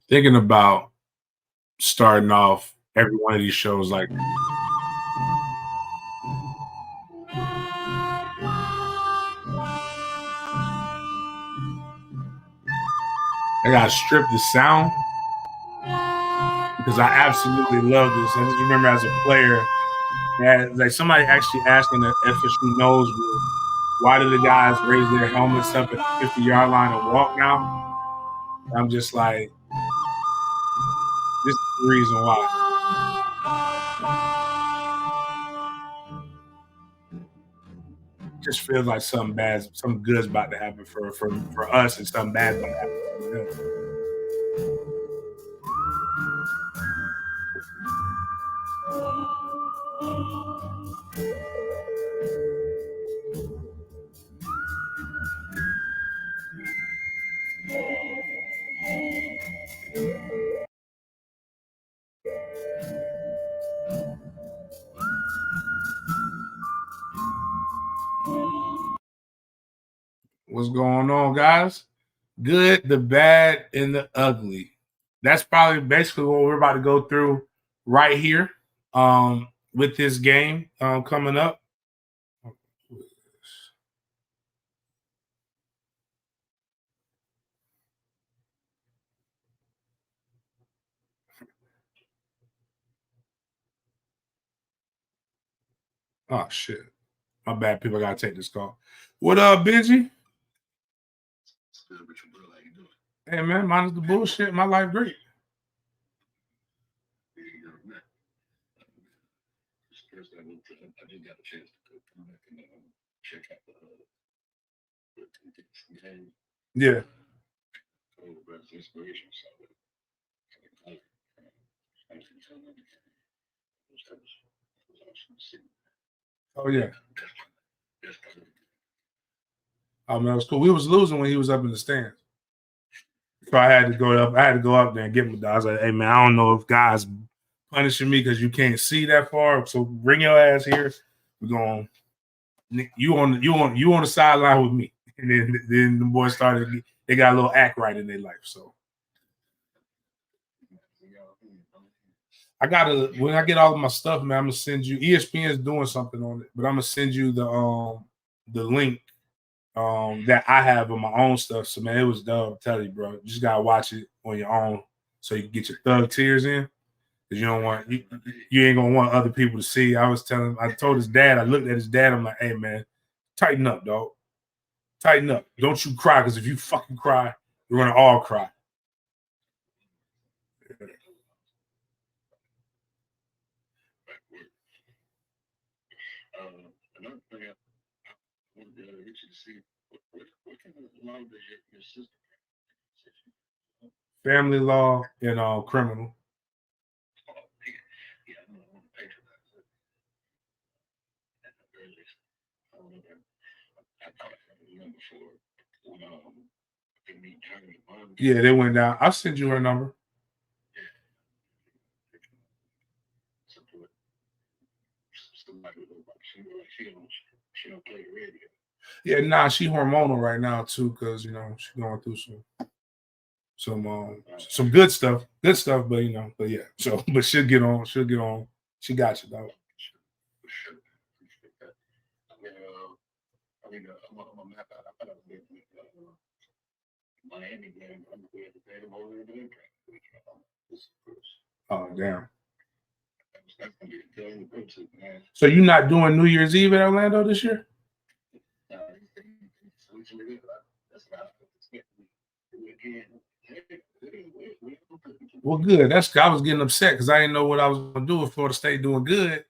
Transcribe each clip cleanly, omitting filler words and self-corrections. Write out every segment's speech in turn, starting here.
Thinking about starting off every one of these shows like I gotta strip the sound because I absolutely love this. I just remember as a player, like somebody actually asking the FSU knows why do the guys raise their helmets up at the 50-yard line and walk now? I'm just like, this is the reason why. Just feels like something bad, something good's about to happen for us, and something bad's about to happen for them. What's going on, guys? Good, the bad, and the ugly. That's probably basically what we're about to go through right here with this game coming up. Oh, shit. My bad, people. I got to take this call. What up, Benji? Hey, man, minus the bullshit. My life great. I just got a chance to come back and check out the game. Yeah. Inspiration. Oh yeah. Oh man, it was cool. We was losing when he was up in the stands. So I had to go up. I had to go up there and get him. I was like, "Hey man, I don't know if guys punishing me because you can't see that far. So bring your ass here. We're going. You on the sideline with me." And then the boys started. They got a little act right in their life. So I gotta when I get all of my stuff, man. I'm gonna send you. ESPN is doing something on it, but I'm gonna send you the link that I have on my own stuff. So man, it was dope. I'm telling you, bro. You just gotta watch it on your own so you can get your thug tears in. Because you don't want you ain't gonna want other people to see. I told his dad, I looked at his dad, I'm like, hey man, tighten up, dog. Tighten up. Don't you cry, because if you fucking cry, we're gonna all cry. Another thing I wanted to get you to see what kind of law does your sister? Family law and criminal. Yeah, they went down. I'll send you her number. She don't play radio. Yeah, nah, she hormonal right now too, because she's going through some good stuff, but yeah. So, but she'll get on. She got you, dog. Miami game. Oh damn. So you're not doing New Year's Eve in Orlando this year? Well, good. I was getting upset because I didn't know what I was going to do if Florida State doing good,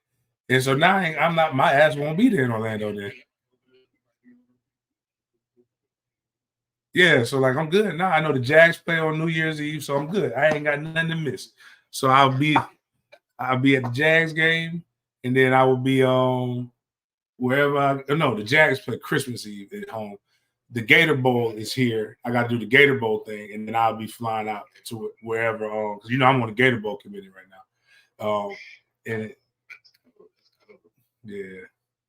and so now I'm not. My ass won't be there in Orlando then. Yeah, so like I'm good now. I know the Jags play on New Year's Eve, so I'm good. I ain't got nothing to miss. So I'll be at the Jags game, and then I will be wherever. The Jags play Christmas Eve at home. The Gator Bowl is here. I got to do the Gator Bowl thing, and then I'll be flying out to wherever. Because I'm on the Gator Bowl committee right now. And yeah,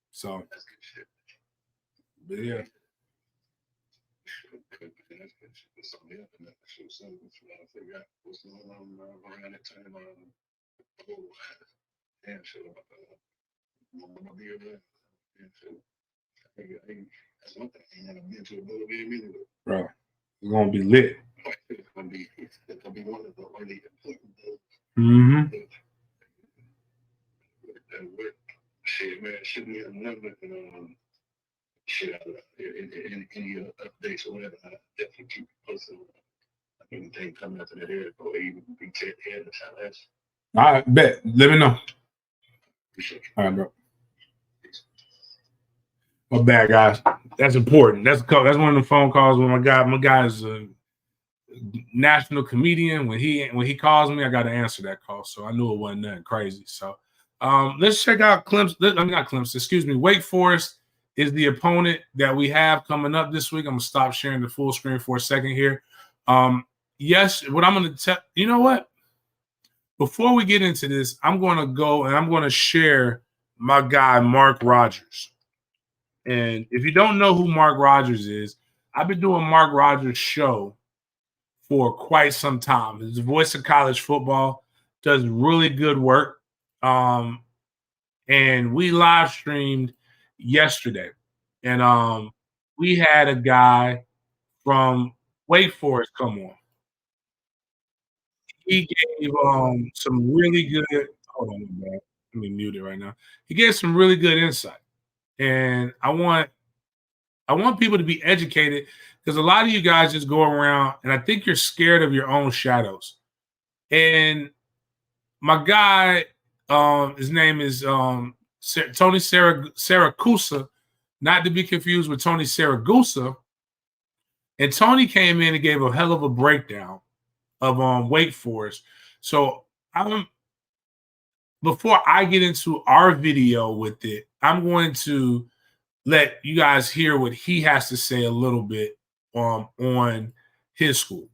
so but yeah. Bro, it's gonna be lit. Mm-hmm. Shit, man, shoot me a number and shit, any updates or whatever, I definitely keep you posted on anything coming up in the area or even be head of Tallahassee. All right, bet. Let me know. All right, bro. My bad, guys. That's important. That's one of the phone calls when my guy is a national comedian. When he calls me, I got to answer that call. So I knew it wasn't nothing crazy. So let's check out Clemson. Not Clemson. Excuse me. Wake Forest is the opponent that we have coming up this week. I'm gonna stop sharing the full screen for a second here. Yes, what I'm gonna tell you know what? Before we get into this, I'm gonna go and I'm gonna share my guy Mark Rogers. And if you don't know who Mark Rogers is, I've been doing Mark Rogers' show for quite some time. He's the voice of college football, does really good work. And we live streamed yesterday. And we had a guy from Wake Forest come on. He gave some really good, hold on, man. Let me mute it right now. He gave some really good insight. And I want people to be educated because a lot of you guys just go around and I think you're scared of your own shadows. And my guy, his name is Tony Saragusa, not to be confused with Tony Saragusa. And Tony came in and gave a hell of a breakdown of Wake Forest. So before I get into our video with it, I'm going to let you guys hear what he has to say a little bit on his school.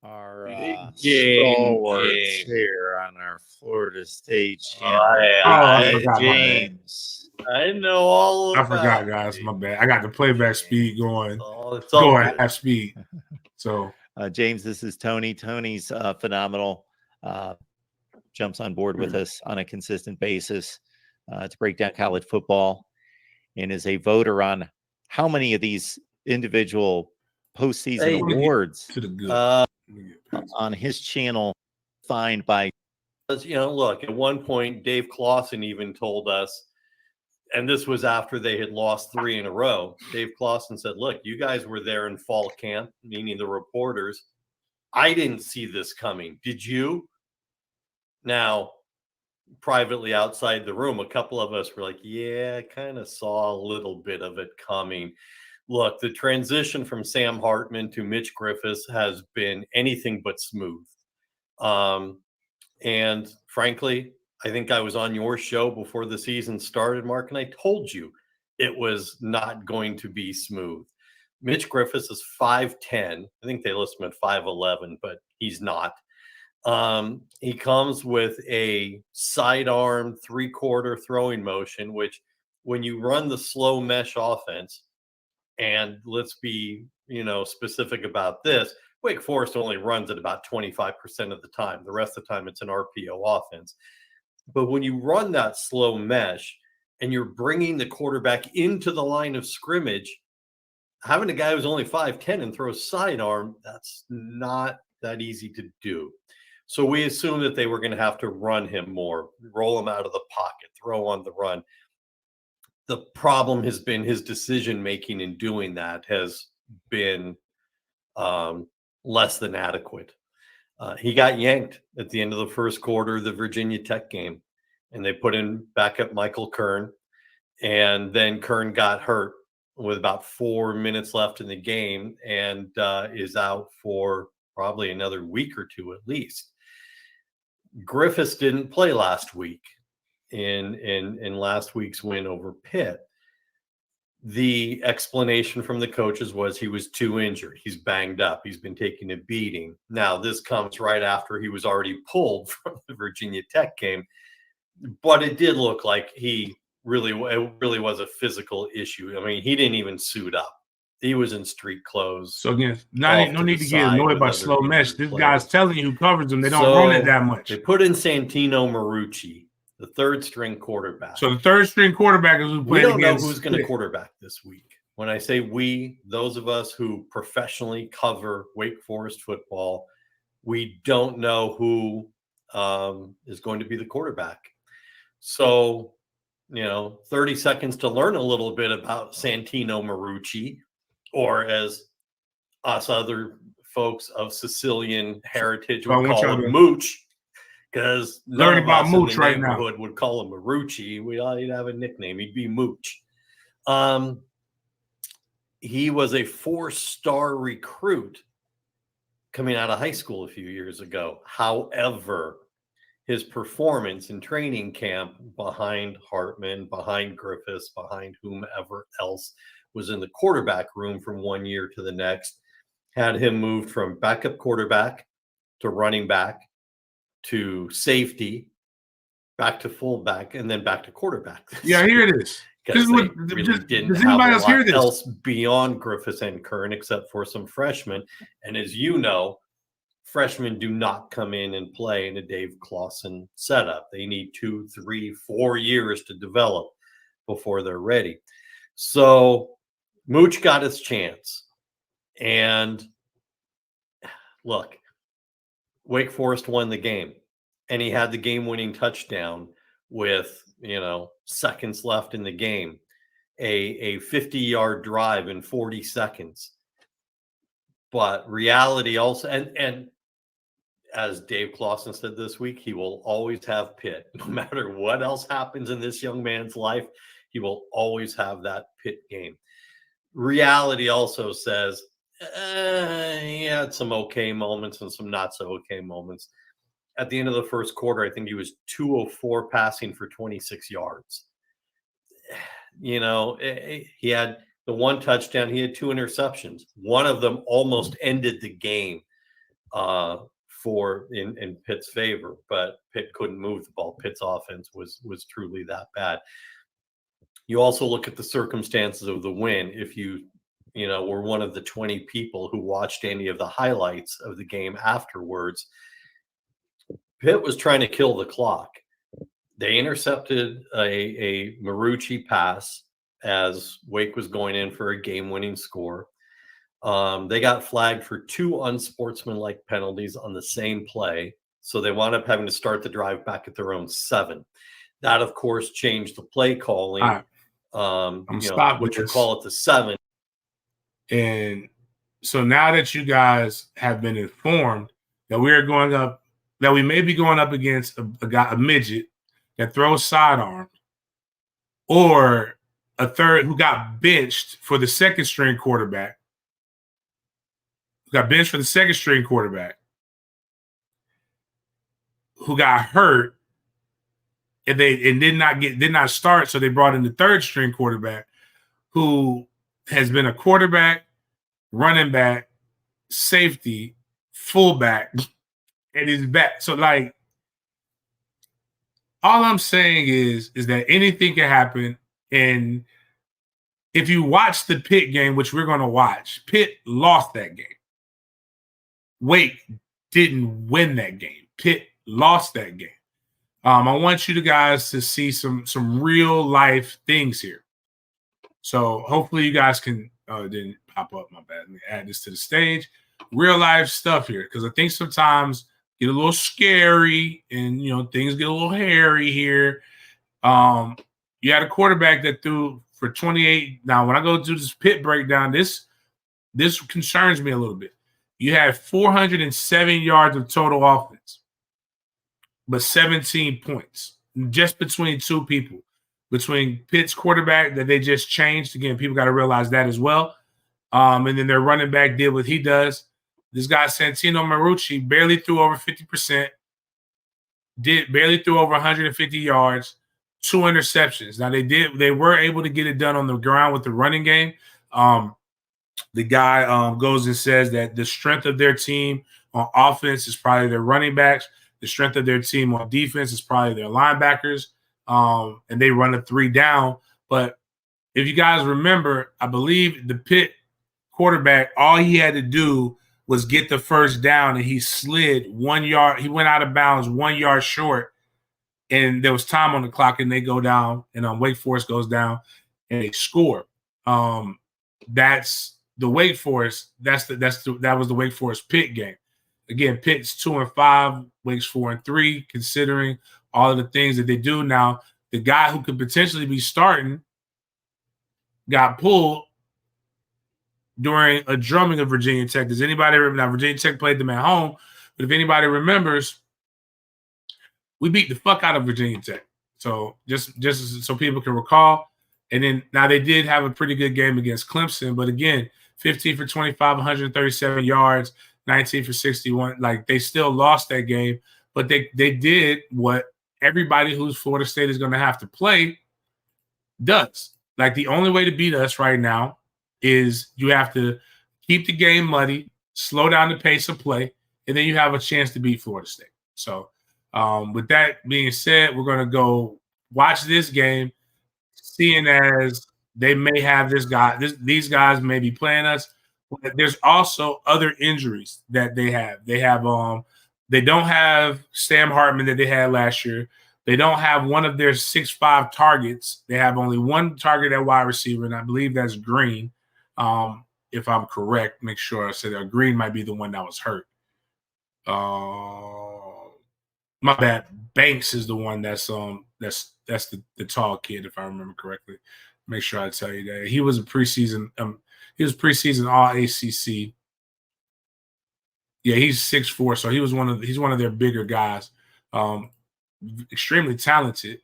Our stalwarts here on our Florida State channel. James. I know all about I forgot, guys. My bad. I got the playback speed going. It's all going good. half speed. So James, this is Tony. Tony's phenomenal. Jumps on board with us on a consistent basis to break down college football and is a voter on how many of these individual postseason awards to the good. On his channel signed by. Look, at one point, Dave Clawson even told us, and this was after they had lost 3 in a row. Dave Clawson said, look, you guys were there in fall camp, meaning the reporters. I didn't see this coming. Did you? Now, privately outside the room, a couple of us were like, yeah, I kind of saw a little bit of it coming. Look, the transition from Sam Hartman to Mitch Griffiths has been anything but smooth. And frankly, I think I was on your show before the season started, Mark, and I told you it was not going to be smooth. Mitch Griffiths is 5'10". I think they list him at 5'11", but he's not. He comes with a sidearm 3/4 throwing motion, which when you run the slow mesh offense, and let's be, specific about this, Wake Forest only runs at about 25% of the time. The rest of the time it's an RPO offense. But when you run that slow mesh and you're bringing the quarterback into the line of scrimmage, having a guy who's only 5'10" and throws sidearm, that's not that easy to do. So we assumed that they were going to have to run him more, roll him out of the pocket, throw on the run. The problem has been his decision-making in doing that has been less than adequate. He got yanked at the end of the first quarter of the Virginia Tech game, and they put in backup Michael Kern, and then Kern got hurt with about 4 minutes left in the game and is out for probably another week or two at least. Griffiths didn't play last week in last week's win over Pitt. The explanation from the coaches was he was too injured. He's banged up. He's been taking a beating. Now, this comes right after he was already pulled from the Virginia Tech game, but it did look like he really was a physical issue. I mean, he didn't even suit up. He was in street clothes. So again, off no to need the to get side annoyed with by other slow mesh. injured This players. guy's telling you who covers them. They don't run it that much. They put in Santino Marucci, the third string quarterback. So the third string quarterback is who We played don't know against who's going to Pitt. quarterback this week. When I say we, those of us who professionally cover Wake Forest football, we don't know who is going to be the quarterback. So, 30 seconds to learn a little bit about Santino Marucci, or as us other folks of Sicilian heritage would call him Mooch, because none of us in the neighborhood would call him Marucci. He'd have a nickname. He'd be Mooch. He was a 4-star recruit coming out of high school a few years ago. However, his performance in training camp behind Hartman, behind Griffiths, behind whomever else was in the quarterback room from one year to the next, had him moved from backup quarterback to running back to safety, back to fullback, and then back to quarterback. Yeah, here it is. Because they really didn't have a lot else beyond Griffiths and Kern except for some freshmen. And as you know, freshmen do not come in and play in a Dave Clawson setup. They need 2, 3, 4 years to develop before they're ready. So Mooch got his chance. And look, Wake Forest won the game. And he had the game-winning touchdown with, seconds left in the game. A 50-yard drive in 40 seconds. But reality also, and as Dave Clawson said this week, he will always have Pitt. No matter what else happens in this young man's life, he will always have that Pitt game. Reality also says, he had some okay moments and some not so okay moments. At the end of the first quarter, I think he was 204 passing for 26 yards. He had the one touchdown. He had 2 interceptions. One of them almost ended the game in Pitt's favor, but Pitt couldn't move the ball. Pitt's offense was truly that bad. You also look at the circumstances of the win. If you were one of the 20 people who watched any of the highlights of the game afterwards, Pitt was trying to kill the clock. They intercepted a Marucci pass as Wake was going in for a game-winning score. They got flagged for 2 unsportsmanlike penalties on the same play, so they wound up having to start the drive back at their own 7. That, of course, changed the play calling. Which you call it the 7. And so now that you guys have been informed that we may be going up against a midget that throws sidearm, or a third who got benched for the second string quarterback, who got hurt, and did not start, so they brought in the third string quarterback, who has been a quarterback, running back, safety, fullback, and he's back. So all I'm saying is that anything can happen. And if you watch the Pitt game, which we're going to watch, Pitt lost that game. Wake didn't win that game. Pitt lost that game. I want you guys to see some real life things here. So hopefully you guys can didn't pop up, my bad. Let me add this to the stage. Real life stuff here, because I think sometimes get a little scary and things get a little hairy here. You had a quarterback that threw for 28. Now, when I go do this Pitt breakdown, this concerns me a little bit. You had 407 yards of total offense, but 17 points just between 2 people. Between Pitt's quarterback that they just changed. Again, people got to realize that as well. And then their running back did what he does. This guy, Santino Marucci, barely threw over 50%, barely threw over 150 yards, 2 interceptions. Now, they were able to get it done on the ground with the running game. The guy goes and says that the strength of their team on offense is probably their running backs. The strength of their team on defense is probably their linebackers. and they run a 3 down. But if you guys remember, I believe the Pitt quarterback, all he had to do was get the first down, and he slid 1 yard. He went out of bounds 1 yard short, and there was time on the clock, and they go down, and Wake Forest goes down, and they score. That's the Wake Forest. That was the Wake Forest Pitt game. Again, Pitt's 2-5, Wake's 4-3. Considering all of the things that they do now, the guy who could potentially be starting got pulled during a drumming of Virginia Tech. Does anybody remember? Now, Virginia Tech played them at home, but if anybody remembers, we beat the fuck out of Virginia Tech. So just so people can recall. And then now they did have a pretty good game against Clemson, but again, 15 for 25, 137 yards, 19 for 61. Like, they still lost that game, but they did what everybody who's Florida State is going to have to play does. Like, the only way to beat us right now is you have to keep the game muddy, slow down the pace of play, and then you have a chance to beat Florida State. So with that being said, we're going to go watch this game, seeing as they may have these guys may be playing us. But there's also other injuries that they have. They don't have Sam Hartman that they had last year. They don't have one of their 6'5" targets. They have only one target at wide receiver, and I believe that's Green. If I'm correct, make sure I said that Green might be the one that was hurt. My bad. Banks is the one that's the tall kid, if I remember correctly. Make sure I tell you that he was a preseason. He was preseason All ACC. Yeah, he's 6'4", so he's one of their bigger guys. Extremely talented.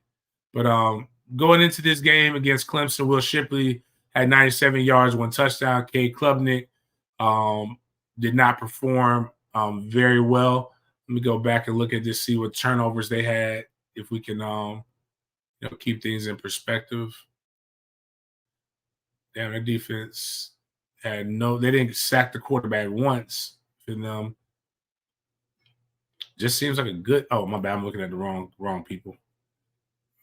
But going into this game against Clemson, Will Shipley had 97 yards, 1 touchdown. Cade Klubnik did not perform very well. Let me go back and look at this, see what turnovers they had, if we can keep things in perspective. Damn, their defense they didn't sack the quarterback once for them. Just seems like a good. Oh, my bad. I'm looking at the wrong people.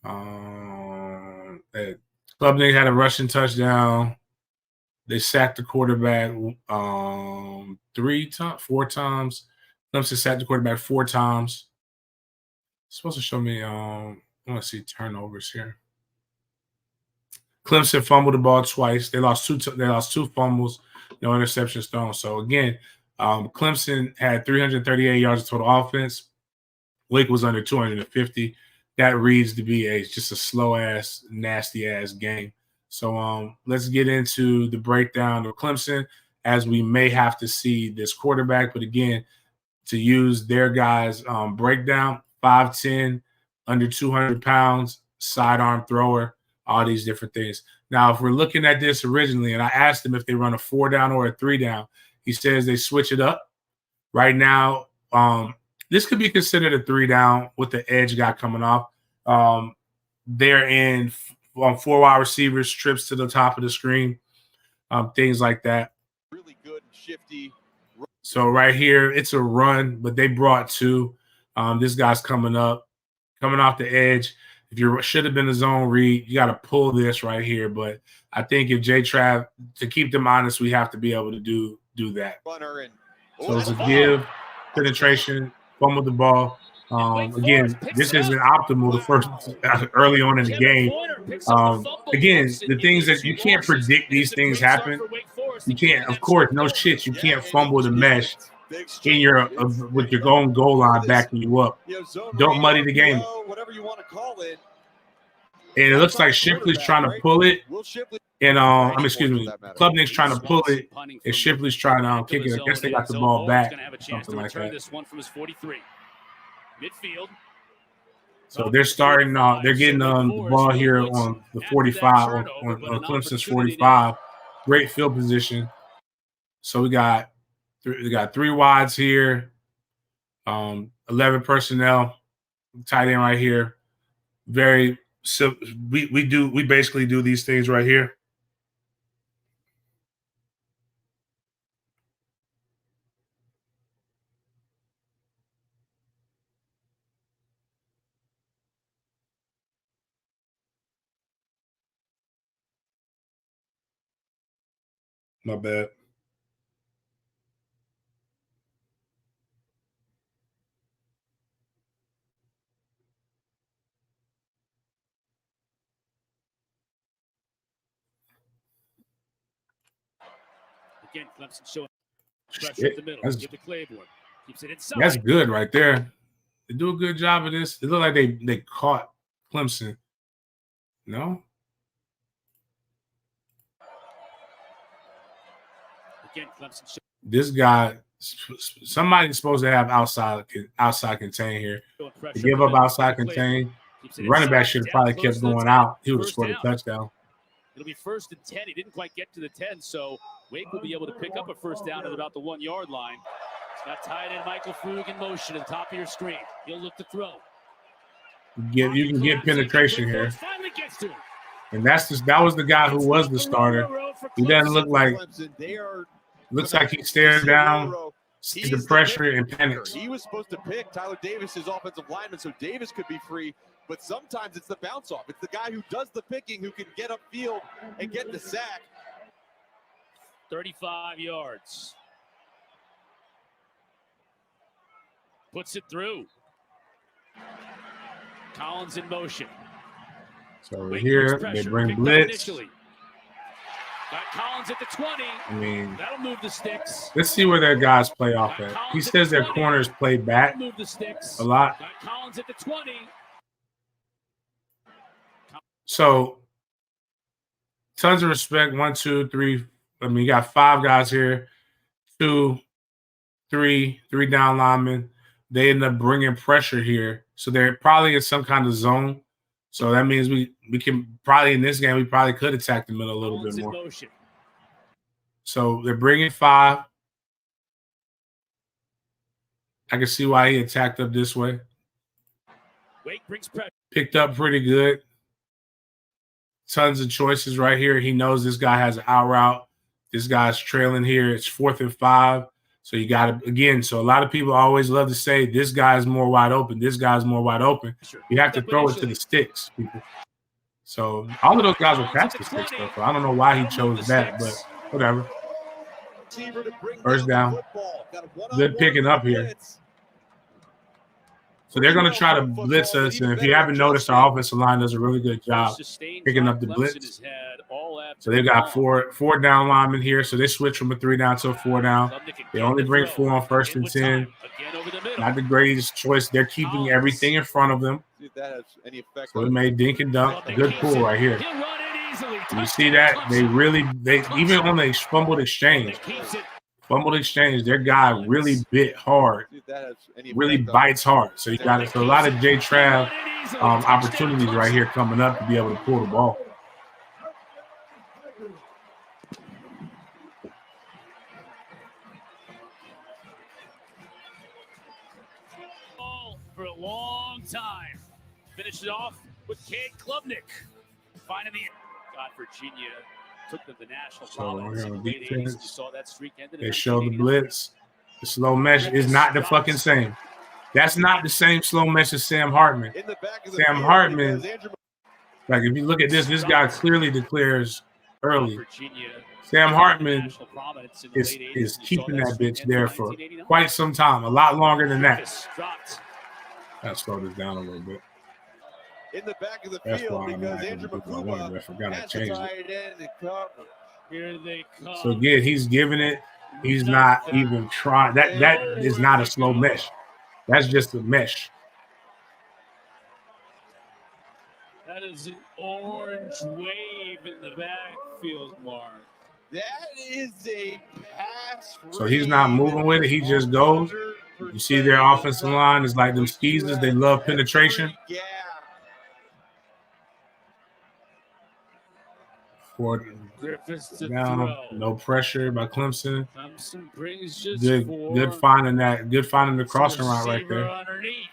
Klubnik had a rushing touchdown. They sacked the quarterback 4 times. Clemson sacked the quarterback 4 times. It's supposed to show me. I want to see turnovers here. Clemson fumbled the ball twice. They lost two fumbles, no interceptions thrown. So again, Clemson had 338 yards of total offense. Wake was under 250. That reads to be just a slow ass, nasty ass game. So let's get into the breakdown of Clemson, as we may have to see this quarterback. But again, to use their guys' breakdown, 5'10", under 200 pounds, sidearm thrower, all these different things. Now, if we're looking at this originally, and I asked him if they run a 4 down or a 3 down, he says they switch it up. Right now, this could be considered a 3 down with the edge guy coming off. They're in 4 wide receivers, trips to the top of the screen, things like that. Really good, shifty. So right here, it's a run, but they brought 2. This guy's coming off the edge. If you should have been a zone read, you got to pull this right here. But I think if J-Trav, to keep them honest, we have to be able to do that. So it's a give, penetration, fumble the ball. Again, this isn't optimal the first early on in the game. Again, the things that you can't predict, these things happen. You can't, of course, no shit. You can't fumble the mesh with your own goal line backing you up. Don't muddy the game. Whatever you want to call it. And it looks like Shipley's trying to pull it. And Klubnik's trying to pull it, and Shipley's trying to kick it. I guess they got the ball back, something like that. This one from his 43. Midfield. So they're starting. They're getting the ball here on the 45, on Clemson's 45. Great field position. So we got 3 wides here. 11 personnel. Tight end right here. Very simple. We basically do these things right here. My bad. Again, Clemson showing pressure Shit. at the middle. That's, Give to Claiborne. Keeps it inside. that's good right there. They do a good job of this. It looked like they caught Clemson. No? Again, Clemson This guy, somebody's supposed to have outside contain here. showing pressure To at give the up middle. outside Give to contain, Claiborne. Keeps it the running back inside. should have Down probably close kept to the going 10. out. He would have First scored a down. touchdown. It'll be 1st and 10. He didn't quite get to the 10, so Wake will be able to pick up a first down at about the 1 yard line. He's got tight end Michael Flug in motion at the top of your screen. He'll look to throw. You can get penetration here. Finally gets to him. And that was the guy who was the starter. He doesn't look like looks like he's staring down, sees the pressure and panics. He was supposed to pick Tyler Davis's offensive lineman so Davis could be free, but sometimes it's the bounce off. It's the guy who does the picking who can get upfield and get the sack. 35 yards. Puts it through. Collins in motion. So over here, they bring blitz. Got Collins at the 20. I mean, That'll move the sticks. let's see where their guys play off at. He says their corners play back Move the sticks. a lot. Got Collins at the 20. So, tons of respect. 1, 2, 3. I mean, you got 5 guys here. 2, 3 down linemen. They end up bringing pressure here. So, they're probably in some kind of zone. So, that means we can probably, in this game, we probably could attack the middle a little bit more. So, they're bringing 5. I can see why he attacked up this way. Wake brings pressure. Picked up pretty good. Tons of choices right here. He knows this guy has an out route. This guy's trailing here. It's 4th and 5. So you got to, again, so a lot of people always love to say this guy's more wide open. This guy's more wide open. You have to throw it to the sticks, people. So all of those guys will pass the sticks, though. So I don't know why he chose that, but whatever. First down. Good picking up here. So they're going to try to blitz us, and if you haven't noticed, our offensive line does a really good job picking up the blitz. So they've got four down linemen here, so they switch from a 3 down to a 4 down. They only bring 4 on 1st and 10. Not the greatest choice. They're keeping everything in front of them. So it made dink and dunk. Good pull right here. You see that? They even on the fumbled exchange, their guy really bit hard, really bites hard. So you got it. So a lot of J Trav opportunities right here coming up to be able to pull the ball. For a long time. Finished it off with Cade Klubnik. Finding the God, Virginia took them to national prominence in the late 80s. You saw that streak ended. They show the blitz. The slow mesh is not the fucking same. That's not the same slow mesh as Sam Hartman. Sam Hartman, like if you look at this guy clearly declares early. Sam Hartman is keeping that bitch there for quite some time, a lot longer than that. I'll slow this down a little bit. In the back of the That's field, why I'm because not Andrew going to do what I wanted. I forgot I changed it. Here they come. So again, he's giving it. He's not even trying. That is not a slow mesh. That's just a mesh. That is an orange wave in the backfield, Mark. That is a pass. So he's not moving with it. He just goes. You see their offensive line is like them skeezers. They love penetration. Yeah. Down, no pressure by Clemson. Clemson brings just good finding that. Good finding the crossing route right there. Underneath.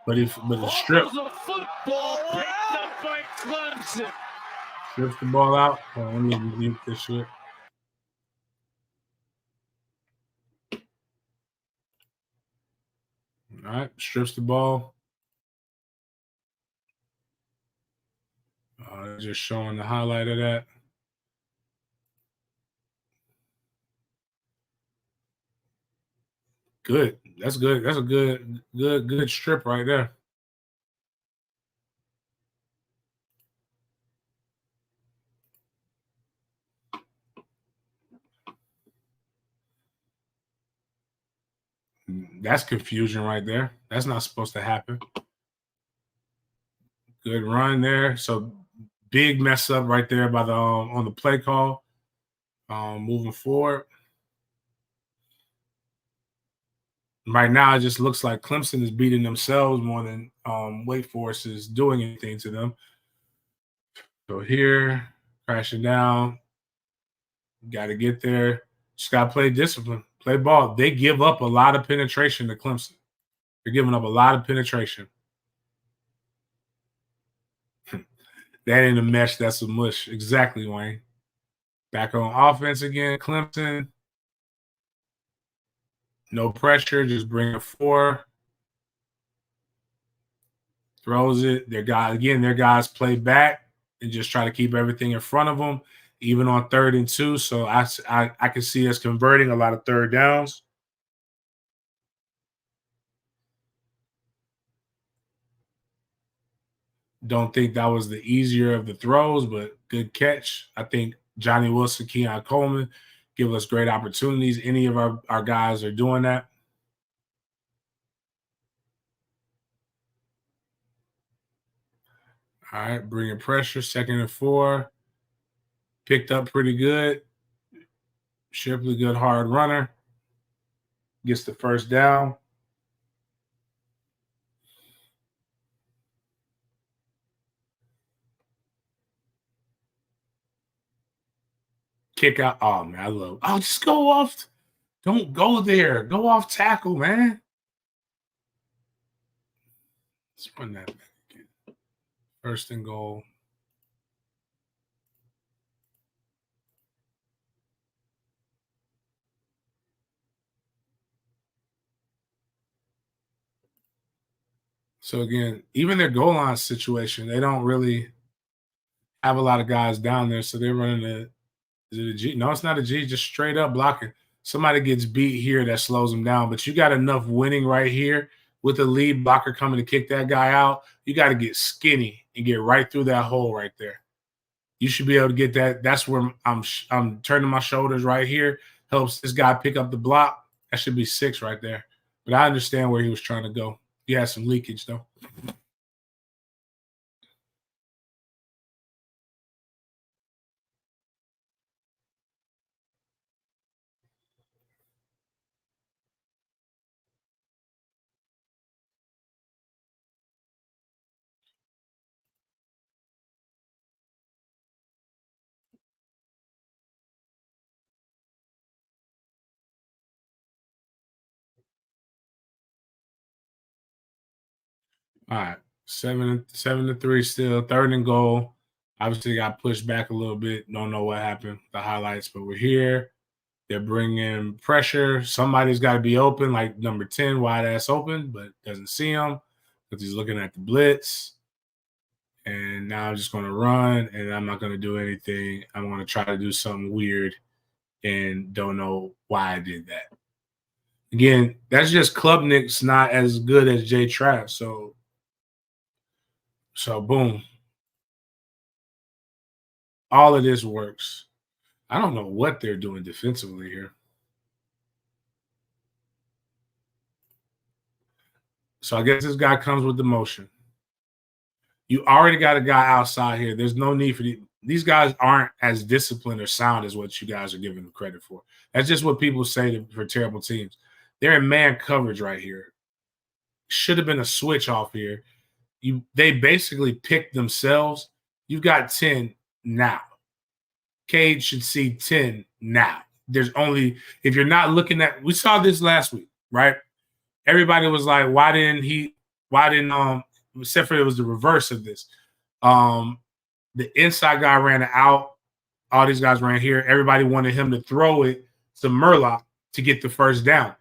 But it's stripped. A football picked up by Clemson. Strips the ball out. Oh, let me mute this shit. All right, strips the ball. Just showing the highlight of that. Good. That's good. That's a good strip right there. That's confusion right there. That's not supposed to happen. Good run there. So big mess up right there by the on the play call. Moving forward. Right now, it just looks like Clemson is beating themselves more than Wake Forest is doing anything to them. So here, crashing down. Got to get there. Just got to play discipline, play ball. They give up a lot of penetration to Clemson. They're giving up a lot of penetration. That ain't a mesh. That's a mush. Exactly, Wayne. Back on offense again, Clemson. No pressure. Just bring it 4. Throws it. Their guys play back and just try to keep everything in front of them, even on 3rd and 2. So I can see us converting a lot of 3rd downs. Don't think that was the easier of the throws, but good catch. I think Johnny Wilson, Keon Coleman give us great opportunities. Any of our guys are doing that. All right, bringing pressure, 2nd and 4. Picked up pretty good. Shipley, good hard runner. Gets the 1st down. Kick out. Oh, man, I love it. Oh, just go off. Don't go there. Go off tackle, man. Let's run that back again. 1st and goal. So, again, even their goal line situation, they don't really have a lot of guys down there. So they're running is it a G? No, it's not a G, just straight up blocking. Somebody gets beat here that slows them down, but you got enough winning right here with the lead blocker coming to kick that guy out. You got to get skinny and get right through that hole right there. You should be able to get that. That's where I'm turning my shoulders right here. Helps this guy pick up the block. That should be 6 right there. But I understand where he was trying to go. He had some leakage, though. All right, 7-3 still. 3rd and goal. Obviously got pushed back a little bit. Don't know what happened. The highlights, but we're here. They're bringing pressure. Somebody's got to be open, like number 10, wide ass open, but doesn't see him because he's looking at the blitz. And now I'm just going to run, and I'm not going to do anything. I'm going to try to do something weird, and don't know why I did that. Again, that's just Klubnik's not as good as Jay Trapp. So boom. All of this works. I don't know what they're doing defensively here. So I guess this guy comes with the motion. You already got a guy outside here. There's no need for these guys aren't as disciplined or sound as what you guys are giving them credit for. That's just what people say for terrible teams. They're in man coverage right here. Should have been a switch off here. They basically picked themselves. You've got 10 now. Cade should see 10 now. There's only, if you're not looking at, we saw this last week, right? Everybody was like, why didn't except for it was the reverse of this. The inside guy ran out. All these guys ran here. Everybody wanted him to throw it to Murlock to get the 1st down.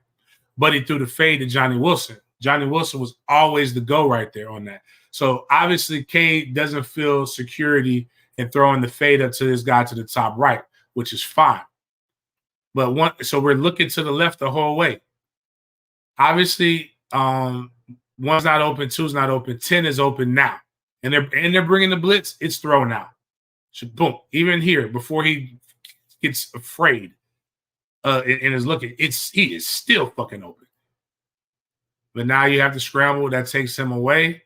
But he threw the fade to Johnny Wilson. Johnny Wilson was always the go right there on that. So obviously Cade doesn't feel security in throwing the fade up to this guy to the top right, which is fine. But so we're looking to the left the whole way. Obviously, one's not open, two's not open, 10 is open now, and they're bringing the blitz. It's thrown out. So boom, even here before he gets afraid and is looking, he is still fucking open. But now you have to scramble. That takes him away,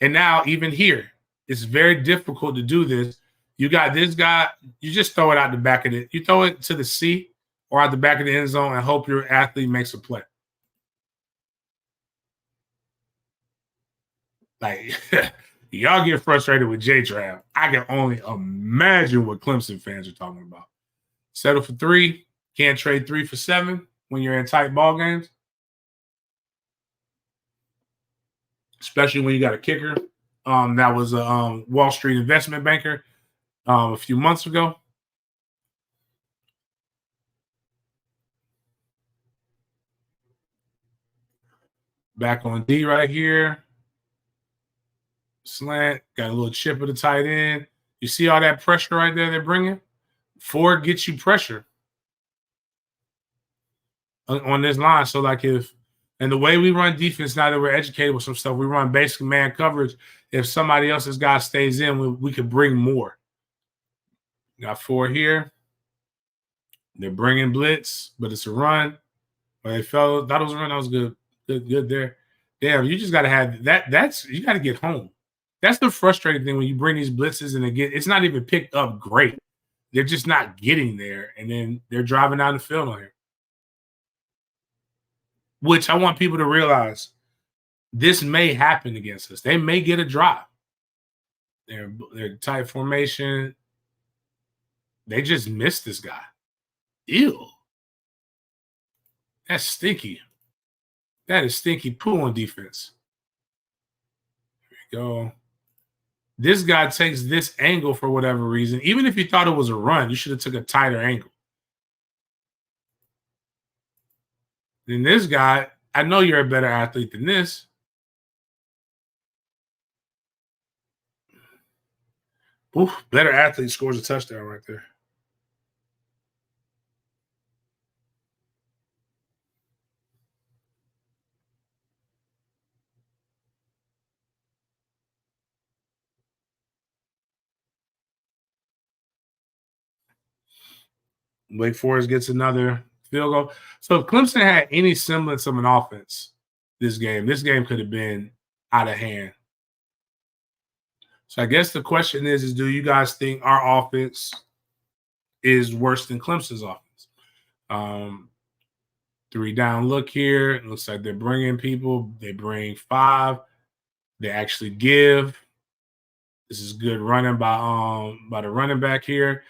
and now even here, it's very difficult to do this. You got this guy. You just throw it out the back of it. You throw it to the C or out the back of the end zone and hope your athlete makes a play. Like, y'all get frustrated with J-Trav. I can only imagine what Clemson fans are talking about. Settle for 3. Can't trade 3 for 7 when you're in tight ball games. Especially when you got a kicker that was a Wall Street investment banker a few months ago. Back on D right here. Slant. Got a little chip of the tight end. You see all that pressure right there they're bringing? Ford gets you pressure on this line. So, like, and the way we run defense, now that we're educated with some stuff, we run basic man coverage. If somebody else's guy stays in, we could bring more. Got 4 here. They're bringing blitz, but it's a run. But they felt that was a run. That was good. Good there. Damn, you just got to have that. You got to get home. That's the frustrating thing when you bring these blitzes and it's not even picked up great. They're just not getting there, and then they're driving down the field on here. Which I want people to realize this may happen against us. They may get a drive. They're tight formation. They just missed this guy. Ew. That's stinky. That is stinky poo on defense. Here we go. This guy takes this angle for whatever reason. Even if you thought it was a run, you should have took a tighter angle. Then this guy, I know you're a better athlete than this. Oof, better athlete scores a touchdown right there. Wake Forest gets another field goal. So if Clemson had any semblance of an offense this game could have been out of hand. So I guess the question is do you guys think our offense is worse than Clemson's offense? 3 down look here. It looks like they're bringing people. They bring 5. They actually give. This is good running by the running back here.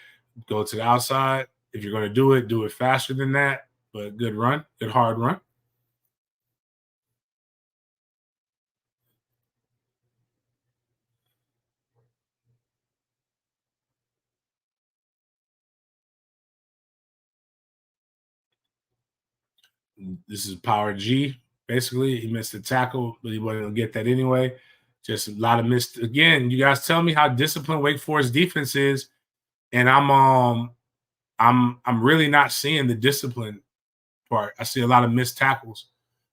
Go to the outside. If you're going to do it faster than that. But good run, good hard run. This is power G. Basically, he missed the tackle, but he wasn't going to get that anyway. Just a lot of missed. Again, you guys tell me how disciplined Wake Forest defense is, and I'm really not seeing the discipline part. I see a lot of missed tackles.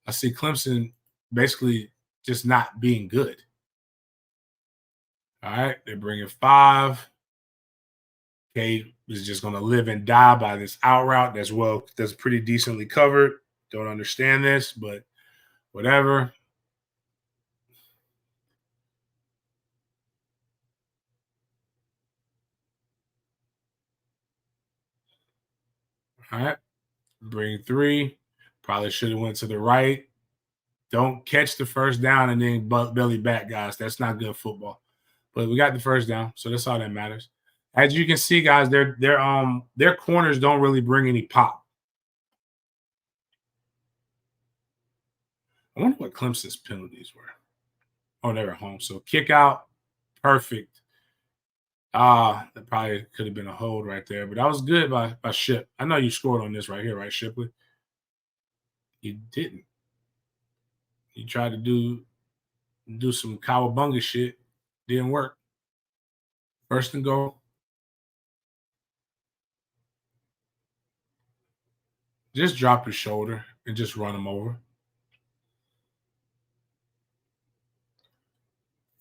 I see Clemson basically just not being good. All right, they're bringing 5. Cade is just going to live and die by this out route. That's pretty decently covered. Don't understand this, but whatever. All right, bring 3. Probably should have went to the right. Don't catch the first down and then belly back, guys. That's not good football. But we got the first down, so that's all that matters. As you can see, guys, their corners don't really bring any pop. I wonder what Clemson's penalties were. Oh, they were home. So kick out, perfect. That probably could have been a hold right there, but that was good by Ship. I know you scored on this right here, right, Shipley? You didn't. You tried to do some cowabunga shit. Didn't work. First and goal. Just drop your shoulder and just run them over.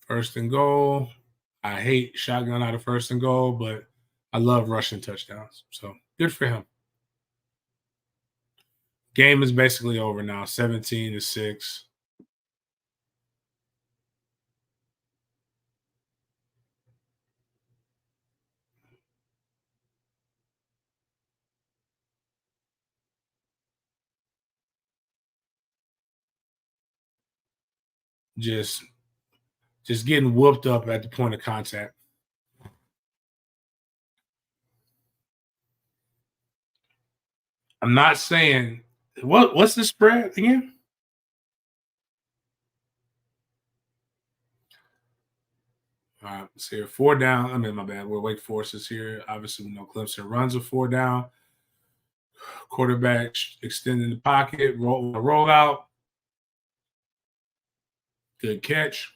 First and goal. I hate shotgun out of first and goal, but I love rushing touchdowns. So good for him. Game is basically over now, 17-6. Just getting whooped up at the point of contact. I'm not saying what's the spread again? All right, let's see here. 4 down. I mean, my bad. We're Wake Forest is here. Obviously, we know Clemson runs a 4 down. Quarterback extending the pocket, roll out. Good catch.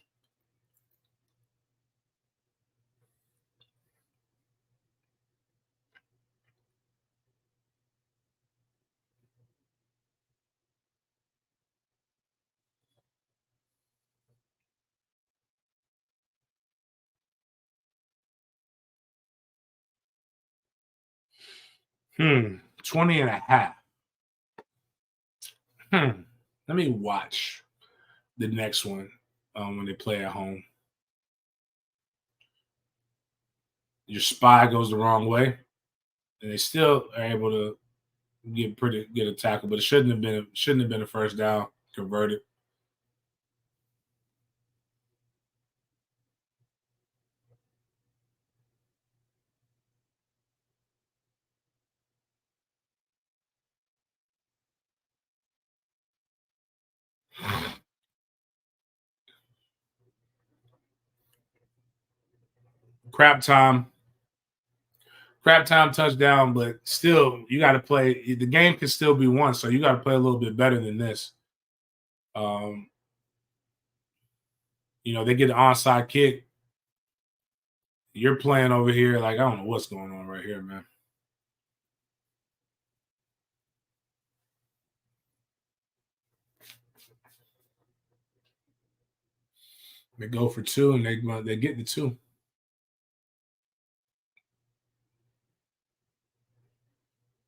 Hmm. 20.5. Let me watch the next one when they play at home. Your spy goes the wrong way, and they still are able to get a tackle, but it shouldn't have been a first down converted. Crap time touchdown, but still you got to play. The game can still be won, so you got to play a little bit better than this. They get an onside kick. You're playing over here like I don't know what's going on right here, man. They go for 2 and they get the 2.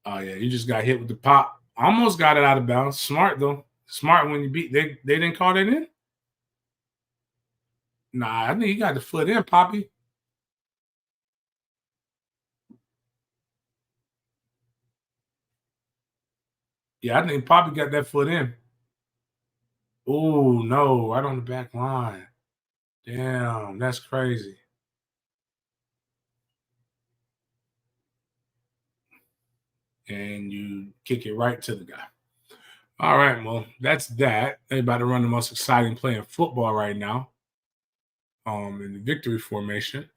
Oh yeah, you just got hit with the pop. Almost got it out of bounds. Smart though. Smart when you beat. They didn't call that in. Nah, I think you got the foot in, Poppy. Yeah, I think Poppy got that foot in. Oh no, right on the back line. Damn, that's crazy. And you kick it right to the guy. All right, well, that's that. They're about to run the most exciting play in football right now. In the victory formation.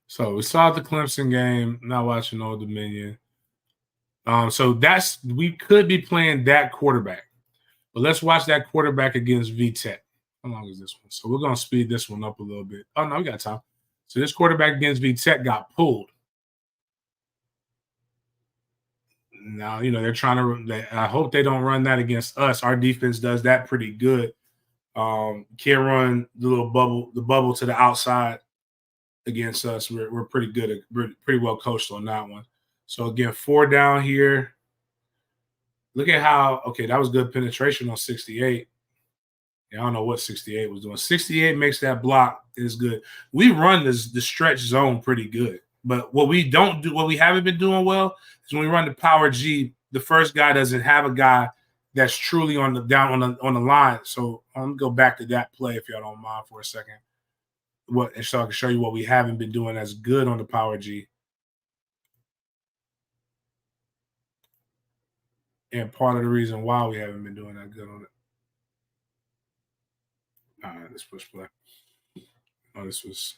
So we saw the Clemson game, not watching Old Dominion. So we could be playing that quarterback. But let's watch that quarterback against VTech. How long is this one? So we're going to speed this one up a little bit. Oh, no, we got time. So this quarterback against VTech got pulled. Now, they're trying to – I hope they don't run that against us. Our defense does that pretty good. Can't run the bubble to the outside against us. We're pretty good. We're pretty well coached on that one. So, again, 4 down here. Look at how – okay, that was good penetration on 68. I don't know what 68 was doing. 68 makes that block is good. We run the stretch zone pretty good. But what we haven't been doing well is when we run the power G, the first guy doesn't have a guy that's truly on the line. So I'm gonna go back to that play if y'all don't mind for a second. So I can show you what we haven't been doing as good on the power G. And part of the reason why we haven't been doing that good on it. All right, let's push play. Oh, this was.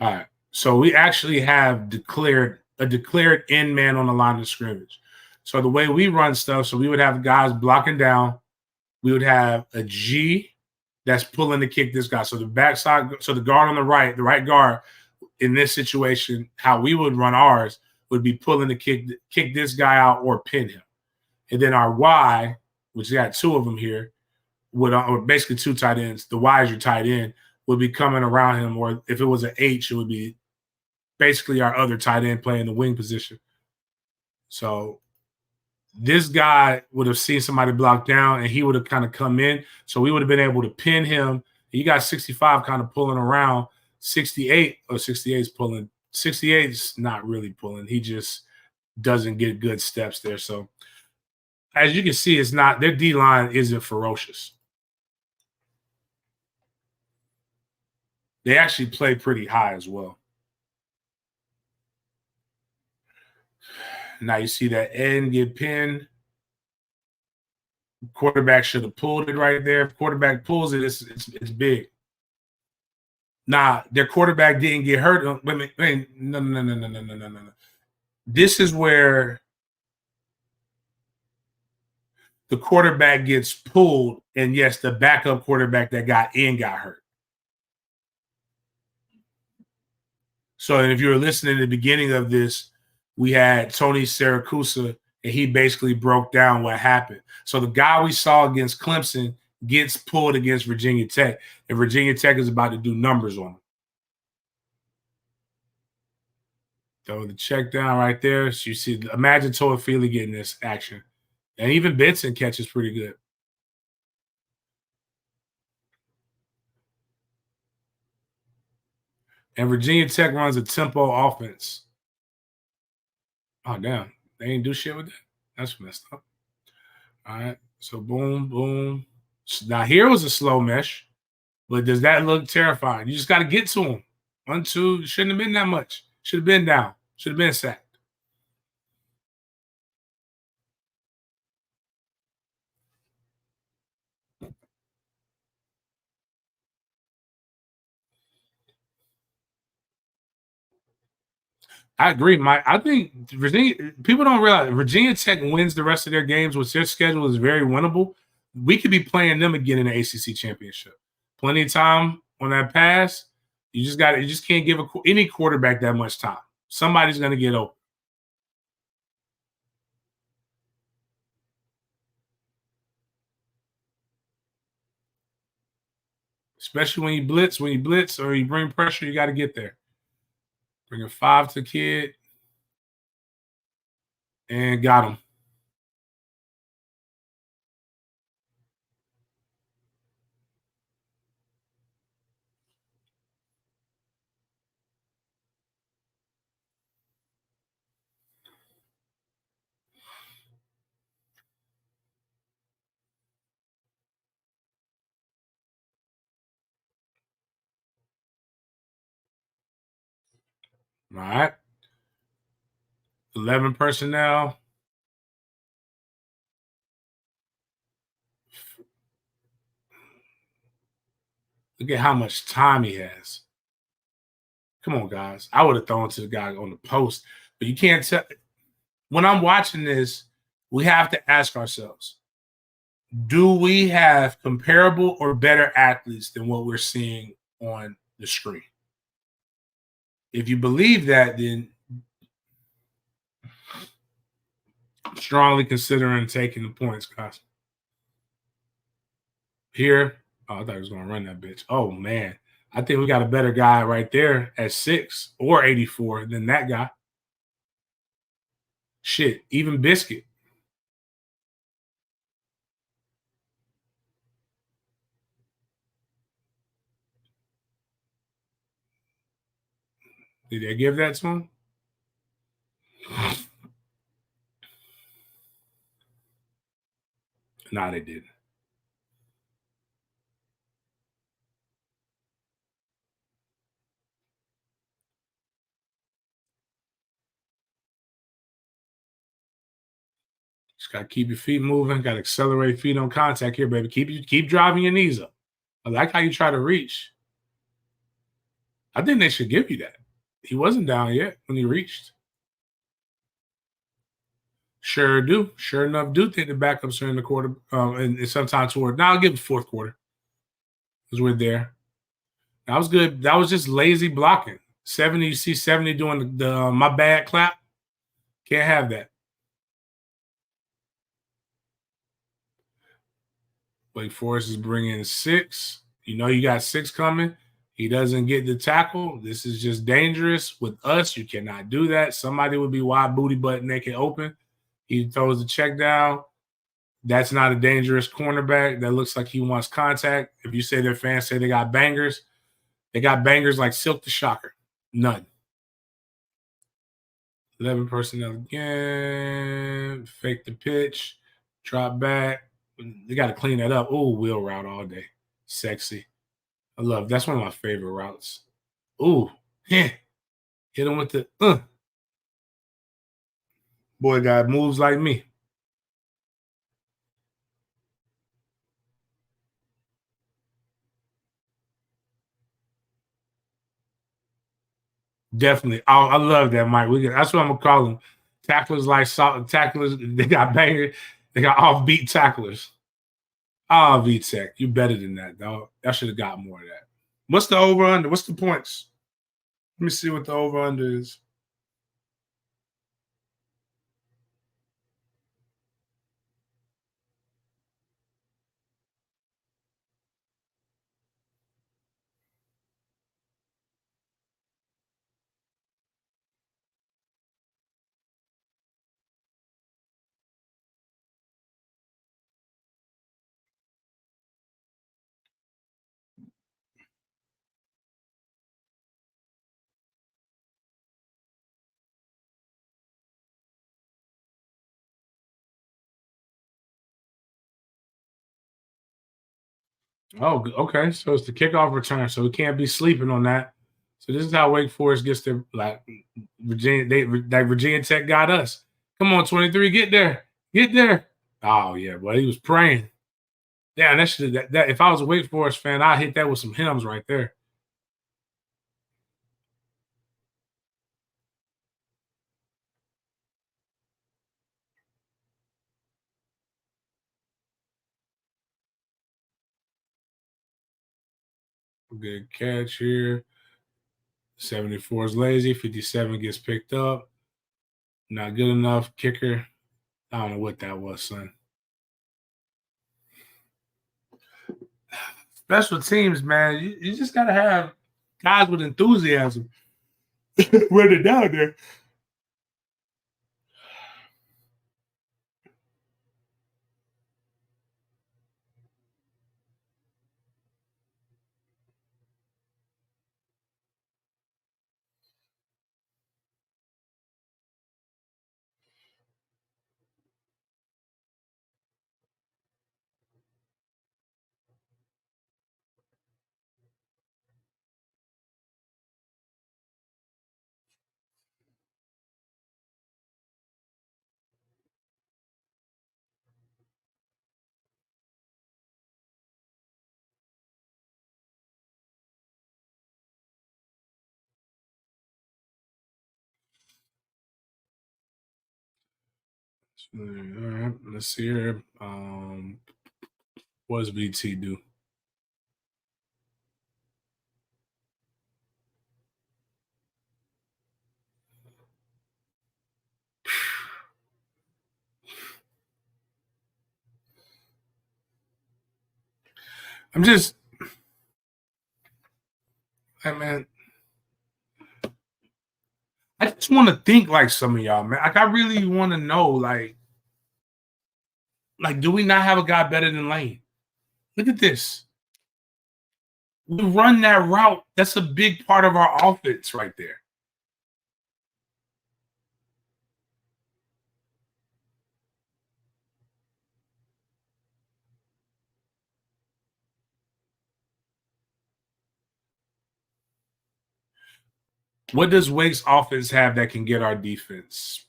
All right. So we actually have declared end man on the line of scrimmage. So the way we run stuff, so we would have guys blocking down. We would have a G that's pulling to kick this guy. So the backside, so the guard on the right guard in this situation, how we would run ours would be pulling to kick this guy out or pin him. And then our Y, which got two of them here, would or basically two tight ends. The Y is your tight end, would be coming around him, or if it was an H, it would be basically our other tight end playing the wing position. So this guy would have seen somebody block down, and he would have kind of come in. So we would have been able to pin him. You got 65 kind of pulling around. 68 is pulling. 68 is not really pulling. He just doesn't get good steps there. So as you can see, it's not, their D-line isn't ferocious. They actually play pretty high as well. Now you see that end get pinned. Quarterback should have pulled it right there. If quarterback pulls it, it's big. Nah, their quarterback didn't get hurt. Wait, no. This is where the quarterback gets pulled, and yes, the backup quarterback that got in got hurt. So, and if you were listening to the beginning of this, we had Tony Siracusa, and he basically broke down what happened. So the guy we saw against Clemson gets pulled against Virginia Tech, and Virginia Tech is about to do numbers on him. Throw the check down right there. So you see, imagine Toafili getting this action. And even Benson catches pretty good. And Virginia Tech runs a tempo offense. Oh, damn. They ain't do shit with that? That's messed up. All right. So boom, boom. Now here was a slow mesh. But does that look terrifying? You just got to get to him. 1, 2. Shouldn't have been that much. Should have been down. Should have been sacked. I agree, Mike. I think people don't realize Virginia Tech wins the rest of their games, which their schedule is very winnable. We could be playing them again in the ACC championship. Plenty of time on that pass. You just can't give any quarterback that much time. Somebody's going to get open. Especially when you blitz or you bring pressure, you got to get there. Bring a 5 to kid. And got him. All right. 11 personnel. Look at how much time he has. Come on, guys. I would have thrown to the guy on the post, but you can't tell. When I'm watching this, we have to ask ourselves, do we have comparable or better athletes than what we're seeing on the screen? If you believe that, then I'm strongly considering taking the points, guys. Here, oh, I thought he was going to run that bitch. Oh, man. I think we got a better guy right there at 6 or 84 than that guy. Shit, even Biscuit. Did they give that to him? Nah, they didn't. Just got to keep your feet moving. Got to accelerate feet on contact here, baby. Keep driving your knees up. I like how you try to reach. I think they should give you that. He wasn't down yet when he reached. Sure do. Sure enough, do think the backups are in the quarter and sometime toward. Now I'll give it fourth quarter. because we're there. That was good. That was just lazy blocking. 70, you see 70 doing the my bad clap. Can't have that. Wake Forest is bringing 6. You know you got 6 coming. He doesn't get the tackle. This is just dangerous. With us, you cannot do that. Somebody would be wide booty butt naked open. He throws the check down. That's not a dangerous cornerback. That looks like he wants contact. If you say their fans say they got bangers like Silk the Shocker. None. 11 personnel again. Fake the pitch. Drop back. They got to clean that up. Oh, wheel route all day. Sexy. I love. That's one of my favorite routes. Ooh, yeah. Hit him with the Boy got moves like me. Definitely. I love that, Mike. That's what I'm gonna call them. Tacklers like tacklers. They got bangers. They got offbeat tacklers. Oh, VTech, you better than that, dog. I should have got more of that. What's the over under? What's the points? Let me see what the over under is. Oh, okay. So it's the kickoff return. So we can't be sleeping on that. So this is how Wake Forest gets their Virginia Tech got us. Come on, 23, get there. Get there. Oh, yeah, boy. He was praying. Yeah, and that if I was a Wake Forest fan, I'd hit that with some hymns right there. Good catch here. 74 is lazy. 57 gets picked up. Not good enough. Kicker. I don't know what that was, son. Special teams, man. You just got to have guys with enthusiasm when they're down there. All right, let's see here. What does BT do? I'm just, hey, man. I just want to think like some of y'all, man. Like, I really want to know, like, do we not have a guy better than Lane? Look at this. We run that route. That's a big part of our offense right there. What does Wake's offense have that can get our defense?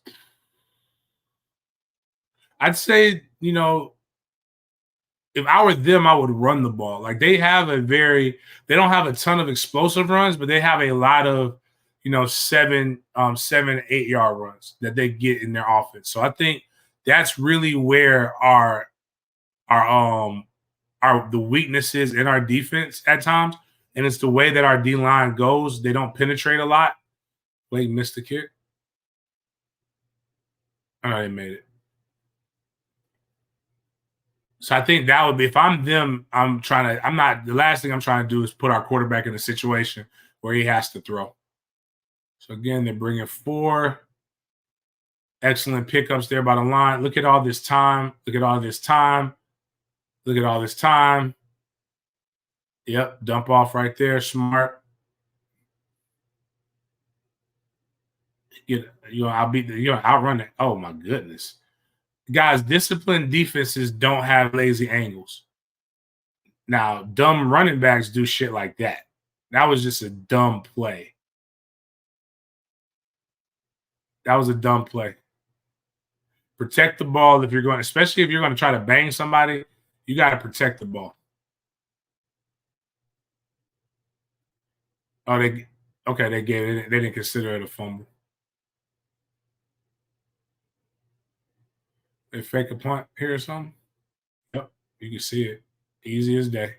I'd say, you know, if I were them, I would run the ball. Like they don't have a ton of explosive runs, but they have a lot of, you know, 7, 8 yard runs that they get in their offense. So I think that's really where our the weaknesses in our defense at times, and it's the way that our D-line goes. They don't penetrate a lot. Wait, missed the kick. Oh, they made it. So I think that would be, if I'm them, the last thing I'm trying to do is put our quarterback in a situation where he has to throw. So again, they're bringing 4. Excellent pickups there by the line. Look at all this time. Look at all this time. Look at all this time. Yep, dump off right there. Smart. Outrun it. Oh my goodness. Guys, disciplined defenses don't have lazy angles. Now, dumb running backs do shit like that. That was just a dumb play. That was a dumb play. Protect the ball if you're going, especially if you're going to try to bang somebody, you got to protect the ball. Oh, they gave it. They didn't consider it a fumble. They fake a punt here or something. Yep, you can see it. Easy as day.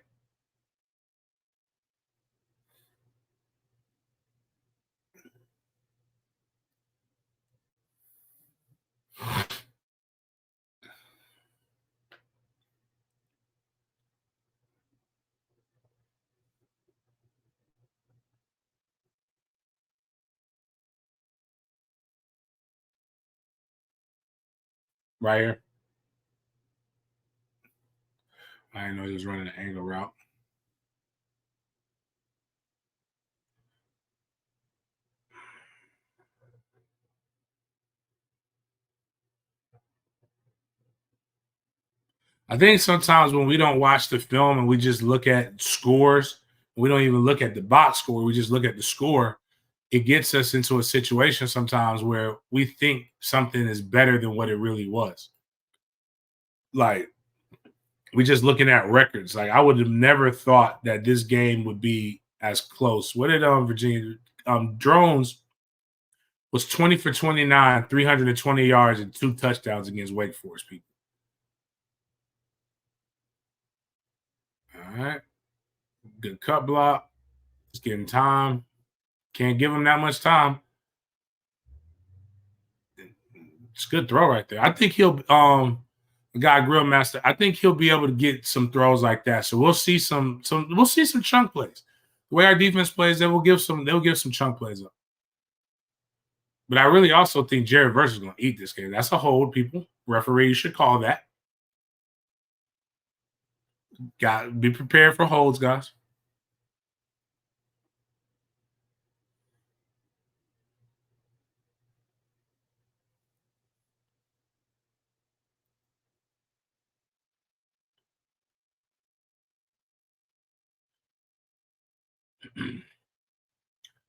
Right here. I didn't know he was running an angle route. I think sometimes when we don't watch the film and we just look at scores, we don't even look at the box score, we just look at the score, it gets us into a situation sometimes where we think something is better than what it really was. Like, we just looking at records. Like, I would have never thought that this game would be as close. What did Virginia Drones was 20 for 29, 320 yards and 2 touchdowns against Wake Forest, people. All right. Good cut block. Just getting time. Can't give him that much time. It's a good throw right there. I think he'll guy Grill Master, I think he'll be able to get some throws like that. So we'll see some chunk plays. The way our defense plays, they'll give some chunk plays up. But I really also think Jared Verse is going to eat this game. That's a hold, people. Referee should call that. Got to be prepared for holds, guys.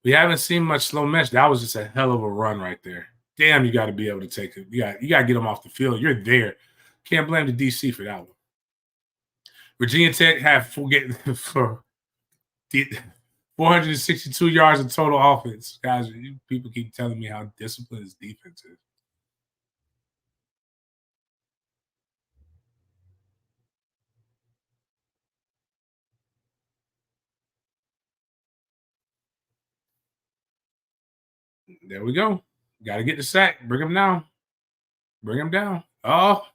We haven't seen much slow mesh. That was just a hell of a run right there. Damn, you got to be able to take it. You got to get them off the field. You're there. Can't blame the DC for that one. Virginia Tech had 462 yards of total offense. Guys, people keep telling me how disciplined his defense is. There we go. Got to get the sack. Bring him down. Bring him down. Oh,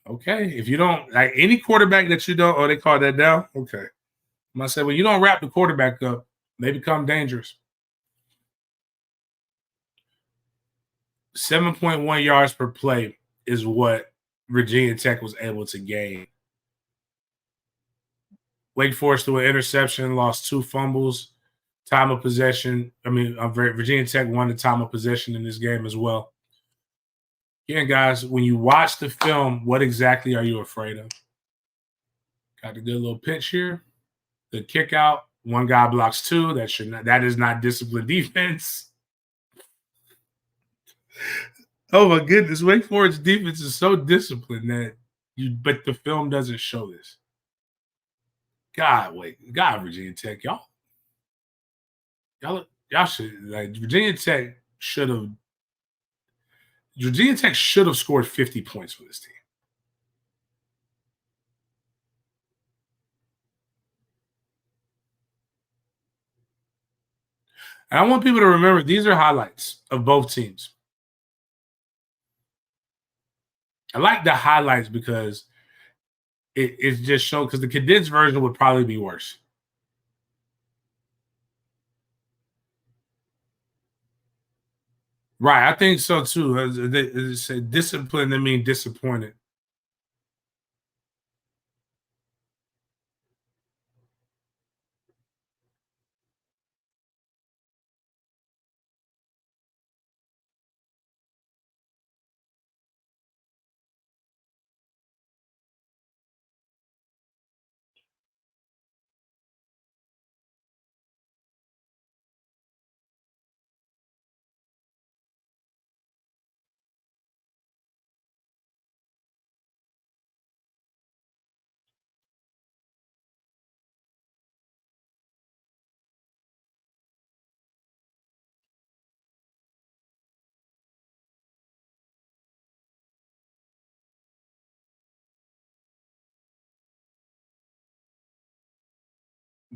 okay. If you don't, like any quarterback that you don't, they call that down. Okay. I'm going to say, when you don't wrap the quarterback up, they become dangerous. 7.1 yards per play is what Virginia Tech was able to gain. Wake Forest threw an interception, lost 2 fumbles. Time of possession. Virginia Tech won the time of possession in this game as well. Again, guys, when you watch the film, what exactly are you afraid of? Got a good little pitch here. The kick out. One guy blocks 2. That is not disciplined defense. Oh my goodness. Wake Forest defense is so disciplined but the film doesn't show this. God, Virginia Tech, y'all should, like, Virginia Tech should have scored 50 points for this team. And I want people to remember these are highlights of both teams. I like the highlights because it just shows, because the condensed version would probably be worse. Right, I think so too. It's discipline, I mean disappointed.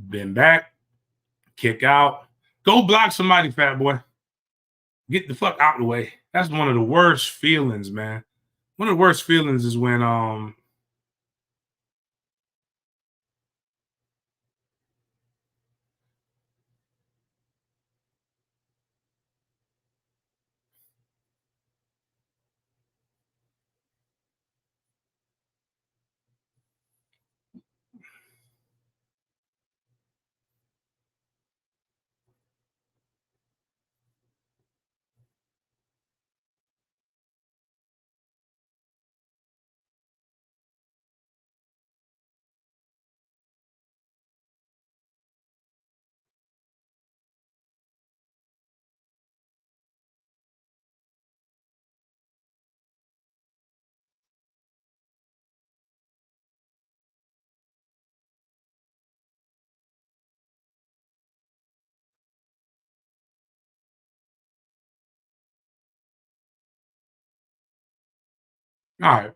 Bend back, kick out, go block somebody, fat boy. Get the fuck out of the way. That's one of the worst feelings, man. One of the worst feelings is when all right.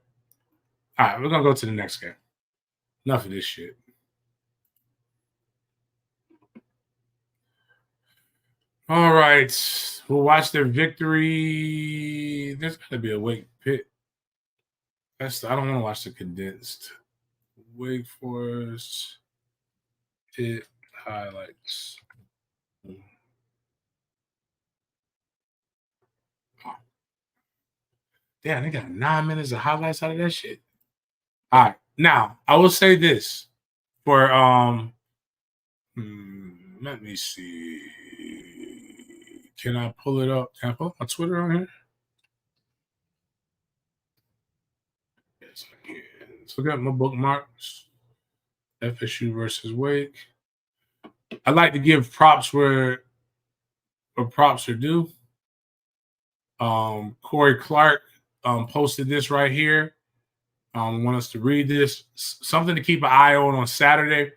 All right, we're gonna go to the next game. Enough of this shit. All right, we'll watch their victory. There's gonna be a Wake Pitt. I don't want to watch the condensed. Wake Forest Pitt highlights. Oh. Damn, they got 9 minutes of highlights out of that shit. All right, now I will say this for let me see. Can I pull it up? Can I pull up my Twitter on here? Yes, I can. Let's look at my bookmarks. FSU versus Wake. I like to give props where props are due. Corey Clark posted this right here. Want us to read this. Something to keep an eye on Saturday.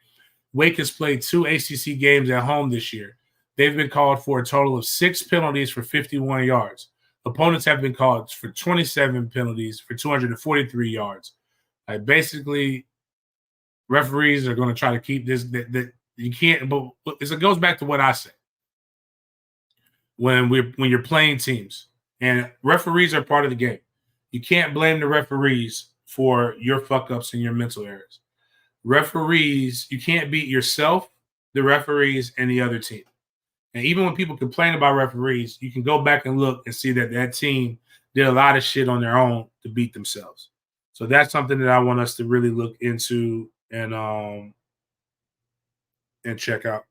Wake has played 2 ACC games at home this year. They've been called for a total of 6 penalties for 51 yards. Opponents have been called for 27 penalties for 243 yards. Basically, referees are going to try to keep this. That you can't. But it goes back to what I said. When you're playing teams and referees are part of the game, you can't blame the referees for your fuck ups and your mental errors. Referees, you can't beat yourself, the referees, and the other team. And even when people complain about referees, you can go back and look and see that team did a lot of shit on their own to beat themselves. So that's something that I want us to really look into and check out.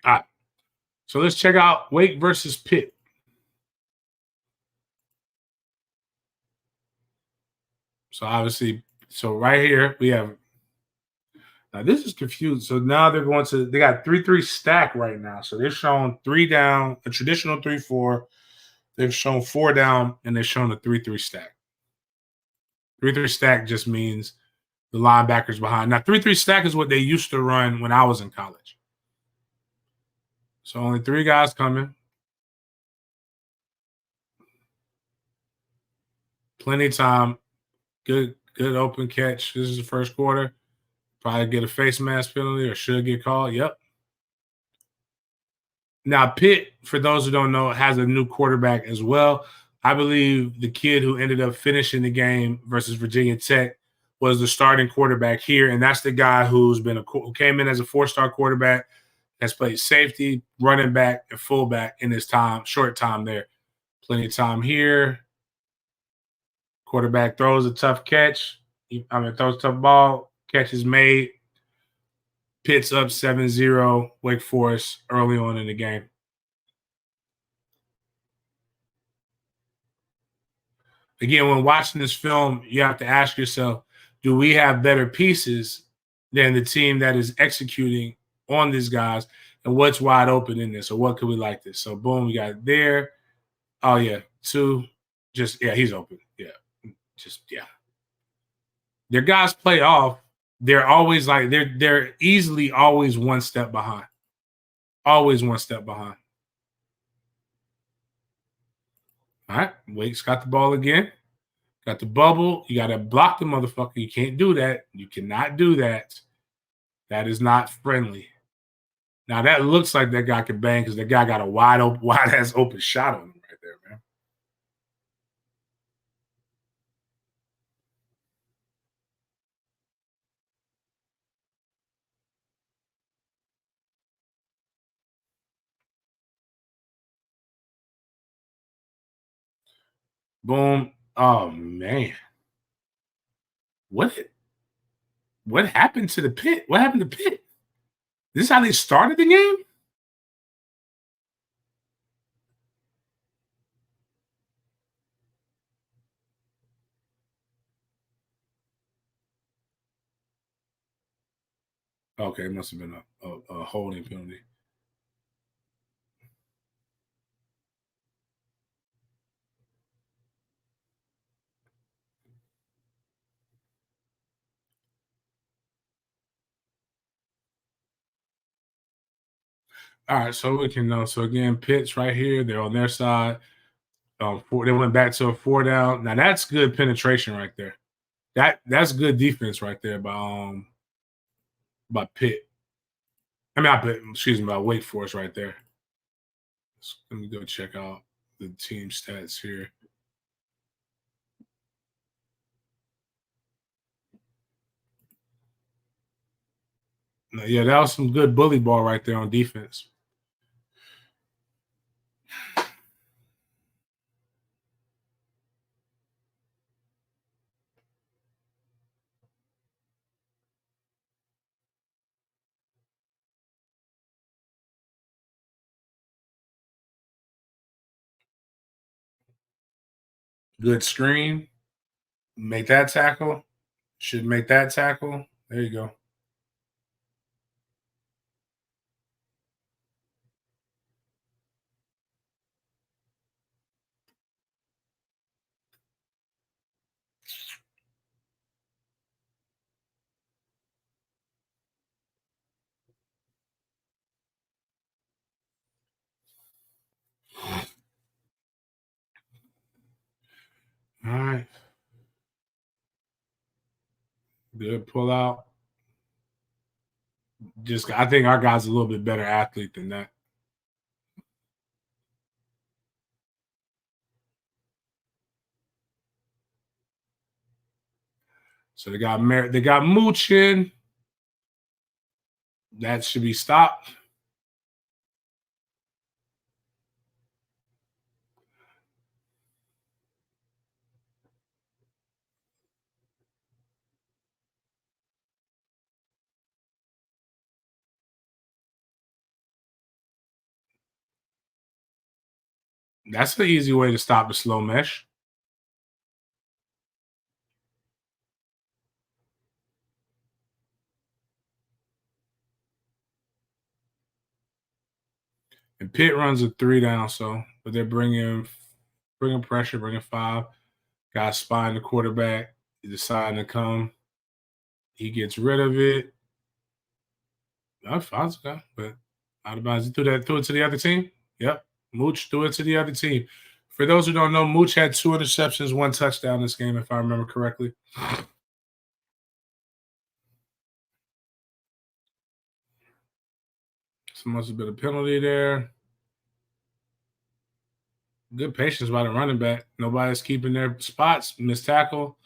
All right. So let's check out Wake versus Pitt. So obviously, right here we have. Now this is confused. So now they got 3-3 stack right now. So they're showing 3 down, a traditional 3-4. They've shown 4 down, and they've shown a 3-3 stack. 3-3 stack just means the linebackers behind. Now, 3-3 stack is what they used to run when I was in college. So only 3 guys coming. Plenty of time. Good open catch. This is the first quarter. Probably get a face mask penalty or should get called. Yep. Now, Pitt, for those who don't know, has a new quarterback as well. I believe the kid who ended up finishing the game versus Virginia Tech was the starting quarterback here, and that's the guy who came in as a 4-star quarterback, has played safety, running back, and fullback in his short time there. Plenty of time here. Quarterback throws a tough catch. Throws a tough ball. Catch is made. Pitt's up 7-0, Wake Forest early on in the game. Again, when watching this film, you have to ask yourself, do we have better pieces than the team that is executing on these guys? And what's wide open in this? Or what could we like this? So, boom, we got it there. Oh, yeah. 2. He's open. Yeah. Their guys play off. They're always they're easily always one step behind. Always one step behind. All right. Wake's got the ball again. Got the bubble. You got to block the motherfucker. You can't do that. You cannot do that. That is not friendly. Now, that looks like that guy could bang because that guy got a wide-ass open shot on him right there, man. Boom. Oh, man. What happened to the Pit? What happened to Pitt? This is how they started the game? Okay, it must have been a holding penalty. All right, so we can know. So again, Pitt's right here. They're on their side. They went back to a 4 down. Now that's good penetration right there. That's good defense right there by Pitt. By Wake Forest right there. So let me go check out the team stats here. Now, yeah, that was some good bully ball right there on defense. Good screen. Make that tackle. Should make that tackle. There you go. All right. Good pull out. I think our guy's a little bit better athlete than that. So they got Mooch in. That should be stopped. That's the easy way to stop the slow mesh. And Pitt runs a 3 down, but they're bringing pressure, bringing 5. Guys spying the quarterback, deciding to come. He gets rid of it. That's fine, but out of bounds. He threw it to the other team. Yep. Mooch threw it to the other team. For those who don't know, Mooch had 2 interceptions, 1 touchdown this game, if I remember correctly. So must have been a penalty there. Good patience by the running back. Nobody's keeping their spots. Missed tackle.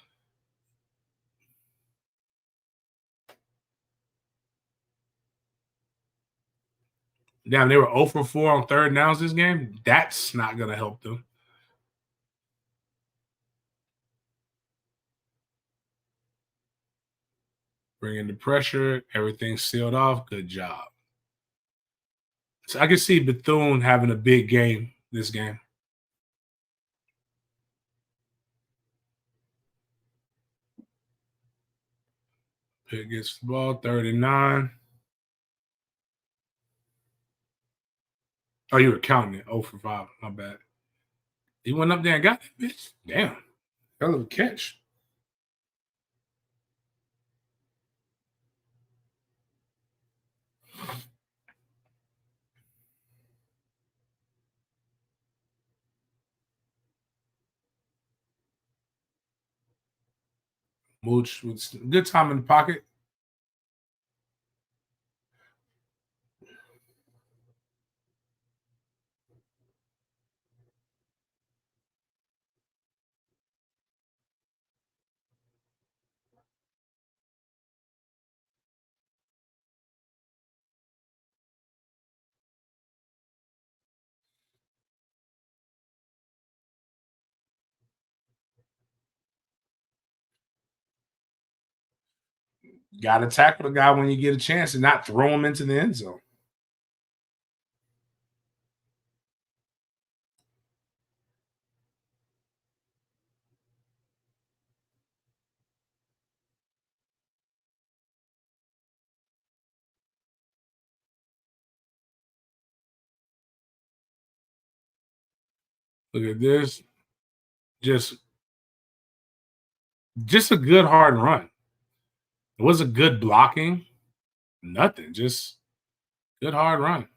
Damn, they were 0 for 4 on 3rd downs this game. That's not going to help them. Bringing the pressure. Everything's sealed off. Good job. So I can see Bethune having a big game this game. Pitt gets the ball, 3rd and 9. Oh, you were counting it. 0 for 5. My bad. He went up there and got that bitch. Damn. Hell of a catch. Mooch with good time in the pocket. Got to tackle the guy when you get a chance and not throw him into the end zone. Look at this. Just a good hard run. It was a good blocking. Nothing. Just good hard run.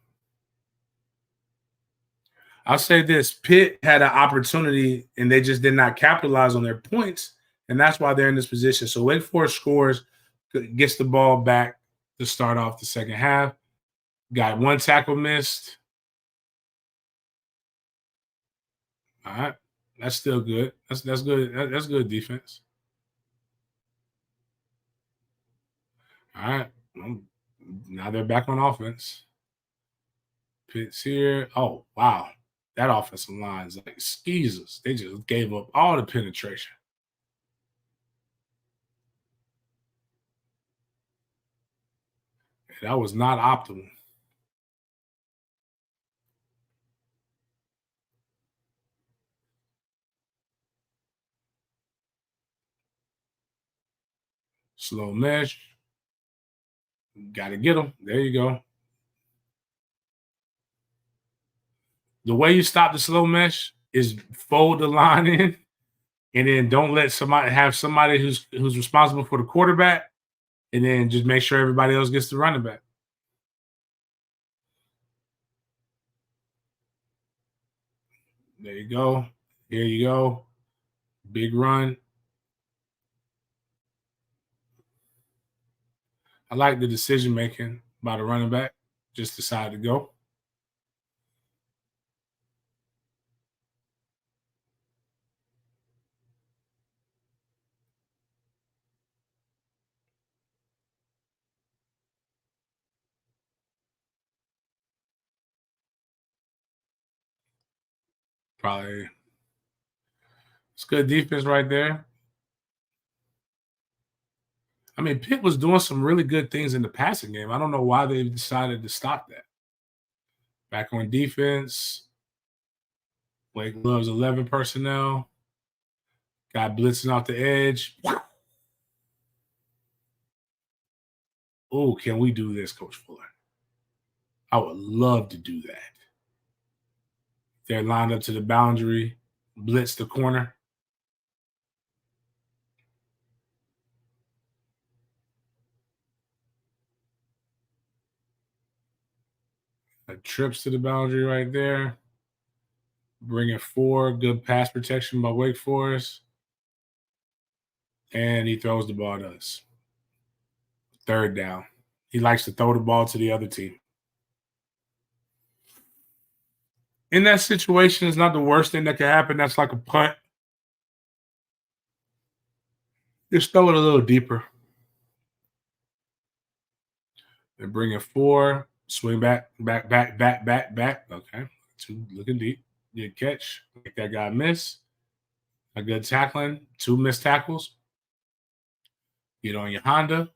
I'll say this. Pitt had an opportunity and they just did not capitalize on their points. And that's why they're in this position. So Wake Forest scores, gets the ball back to start off the second half. Got 1 tackle missed. All right. That's still good. That's good. That's good defense. All right. Well, now they're back on offense. Pitt's here. Oh, wow. That offensive line is like skeezers. They just gave up all the penetration. That was not optimal. Slow mesh. Got to get them. There you go. The way you stop the slow mesh is fold the line in and then don't let somebody who's responsible for the quarterback and then just make sure everybody else gets the running back. There you go. Here you go. Big run. I like the decision making by the running back. Just decided to go. Probably. It's good defense right there. I mean, Pitt was doing some really good things in the passing game. I don't know why they decided to stop that. Back on defense. Wake loves 11 personnel. Got blitzing off the edge. Oh, can we do this, Coach Fuller? I would love to do that. They're lined up to the boundary. Blitz the corner. trips to the boundary right there. Bring it 4. Good pass protection by Wake Forest. And he throws the ball to us. 3rd down. He likes to throw the ball to the other team. In that situation, it's not the worst thing that could happen. That's like a punt. Just throw it a little deeper. And bring it 4. Swing back. Okay. 2 looking deep. Good catch. Make that guy miss. A good tackling. 2 missed tackles. Get on your Honda.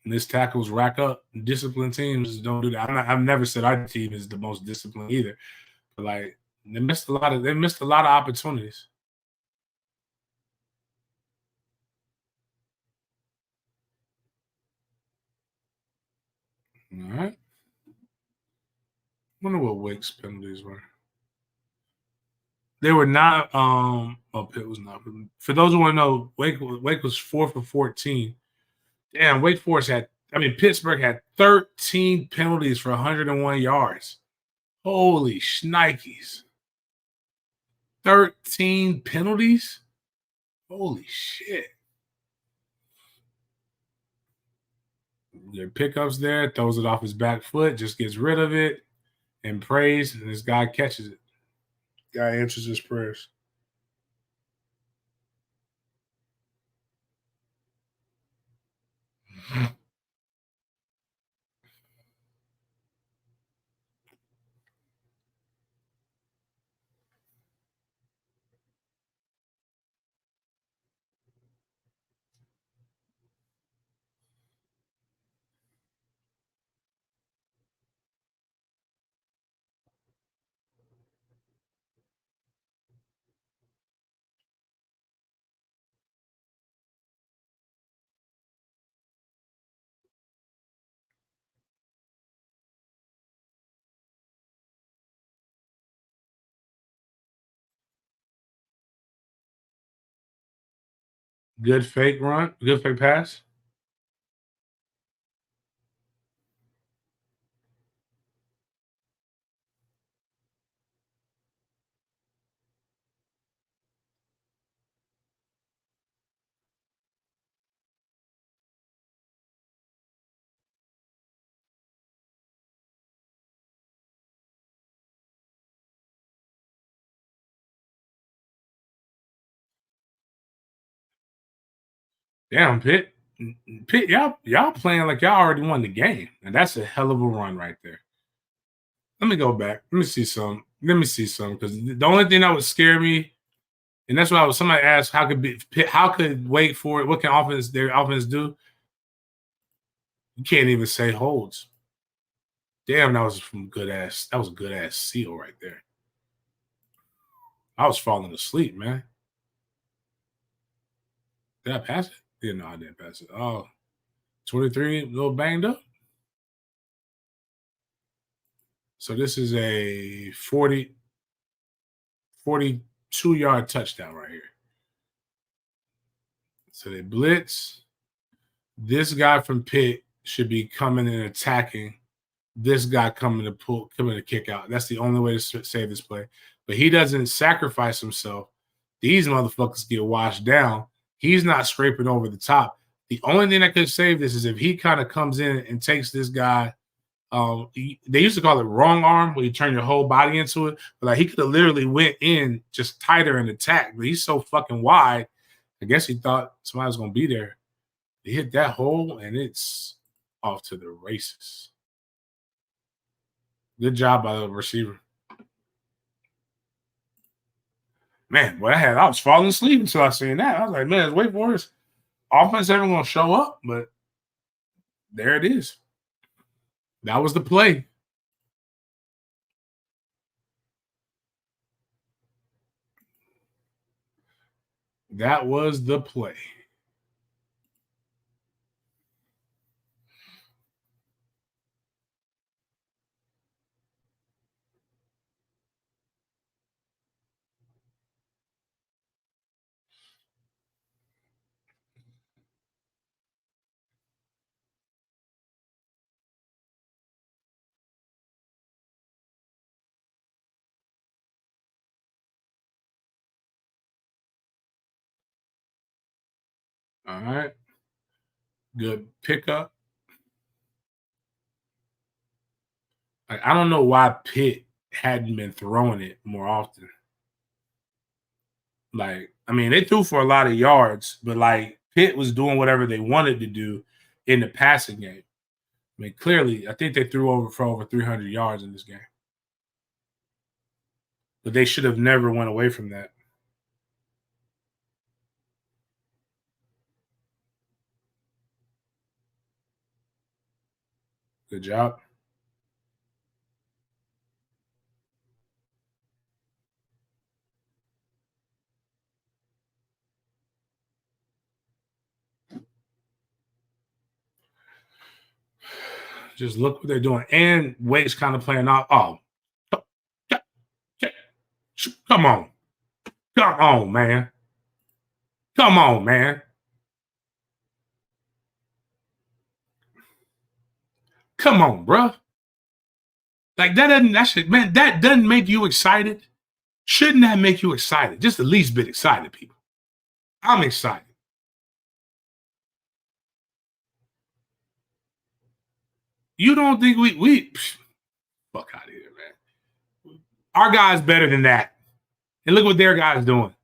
Missed tackles rack up. Disciplined teams don't do that. I've never said our team is the most disciplined either. But like they missed a lot of opportunities. All right. Wonder what Wake's penalties were. They were not. Pitt was not. For those who want to know, Wake was 4 for 14. Damn, Wake Forest Pittsburgh had 13 penalties for 101 yards. Holy shnikes. 13 penalties? Holy shit. Good pickups there, throws it off his back foot, just gets rid of it and prays, and this guy catches it. Guy answers his prayers. Good fake run, good fake pass. Damn, Pitt, y'all playing like y'all already won the game, and that's a hell of a run right there. Let me go back. Let me see some. Because the only thing that would scare me, and that's why somebody asked how could Wake Forest, what can their offense do? You can't even say holds. Damn, that was a good ass seal right there. I was falling asleep, man. Did I pass it? Yeah, no, I didn't pass it. Oh, 23, a little banged up. So this is a 42-yard touchdown right here. So they blitz. This guy from Pitt should be coming and attacking. This guy coming to kick out. That's the only way to save this play. But he doesn't sacrifice himself. These motherfuckers get washed down. He's not scraping over the top. The only thing that could save this is if he kind of comes in and takes this guy. They used to call it wrong arm, where you turn your whole body into it. But like he could have literally went in just tighter and attacked. But he's so fucking wide. I guess he thought somebody was gonna be there. He hit that hole and it's off to the races. Good job by the receiver. Man, I was falling asleep until I seen that. I was like, man, wait for this offense ever gonna show up? But there it is. That was the play. That was the play. All right. Good pickup. Like, I don't know why Pitt hadn't been throwing it more often. Like, I mean, they threw for a lot of yards, but like Pitt was doing whatever they wanted to do in the passing game. I mean, clearly, I think they threw for over 300 yards in this game. But they should have never went away from that. Good job. Just look what they're doing. And Wade's kind of playing off. Oh, come on. Come on, man. Come on, man. Come on, bro. Like that doesn't make you excited. Shouldn't that make you excited? Just the least bit excited, people. I'm excited. You don't think we fuck out of here, man. Our guy's better than that. And look what their guy's doing.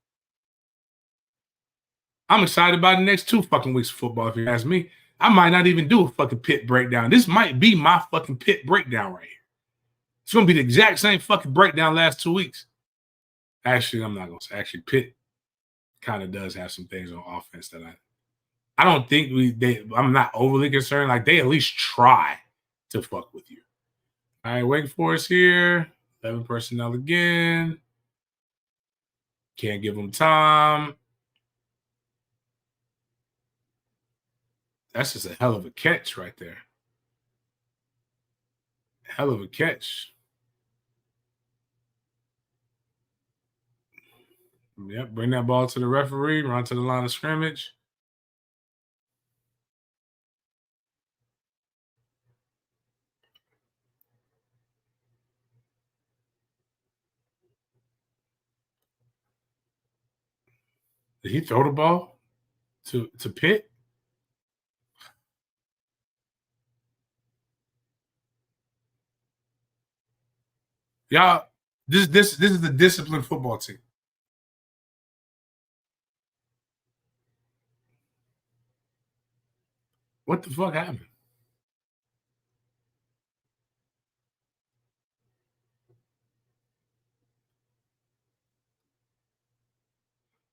I'm excited about the next 2 fucking weeks of football, if you ask me. I might not even do a fucking Pitt breakdown. This might be my fucking Pitt breakdown right here. It's going to be the exact same fucking breakdown last 2 weeks. Actually, I'm not going to say. Actually, Pitt kind of does have some things on offense that I don't think I'm not overly concerned. Like, they at least try to fuck with you. All right, Wake Forest here. 11 personnel again. Can't give them time. That's just a hell of a catch right there. Hell of a catch. Yep, bring that ball to the referee, run to the line of scrimmage. Did he throw the ball to Pitt? Y'all, this is the disciplined football team. What the fuck happened?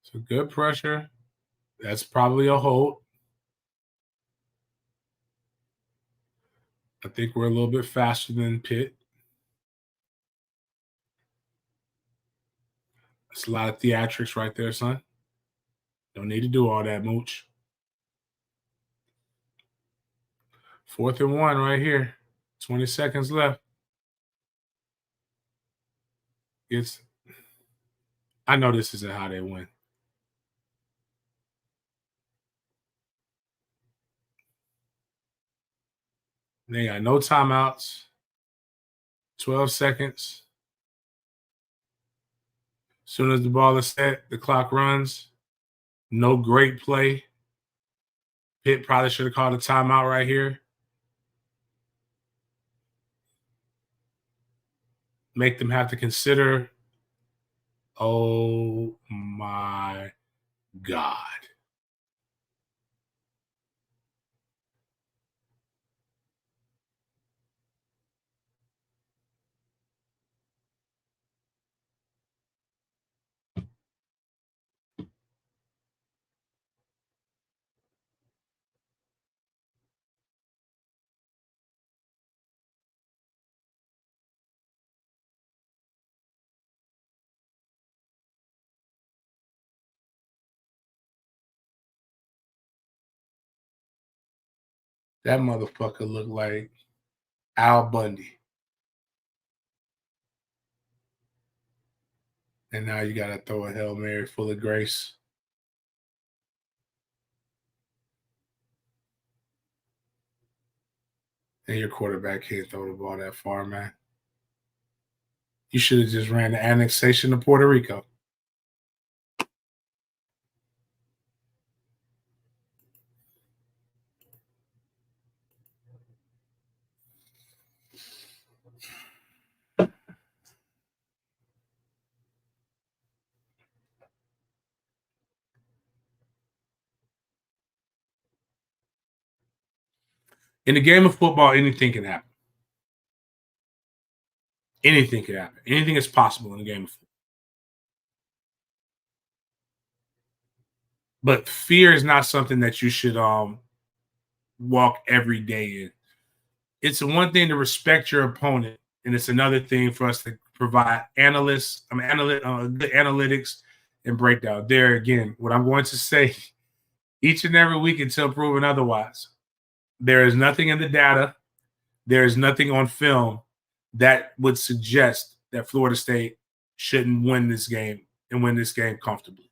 So good pressure. That's probably a hold. I think we're a little bit faster than Pitt. That's a lot of theatrics right there, son. Don't need to do all that, Mooch. 4th and 1 right here. 20 seconds left. I know this isn't how they win. They got no timeouts. 12 seconds. As soon as the ball is set, the clock runs. No great play. Pitt probably should have called a timeout right here. Make them have to consider. Oh my God. That motherfucker looked like Al Bundy. And now you got to throw a Hail Mary full of grace. And your quarterback can't throw the ball that far, man. You should have just ran the annexation of Puerto Rico. In the game of football, anything can happen. Anything can happen. Anything is possible in the game of football. But fear is not something that you should walk every day in. It's one thing to respect your opponent, and it's another thing for us to provide good analytics and breakdown. There again, what I'm going to say each and every week until proven otherwise. There is nothing in the data, there is nothing on film that would suggest that Florida State shouldn't win this game and win this game comfortably.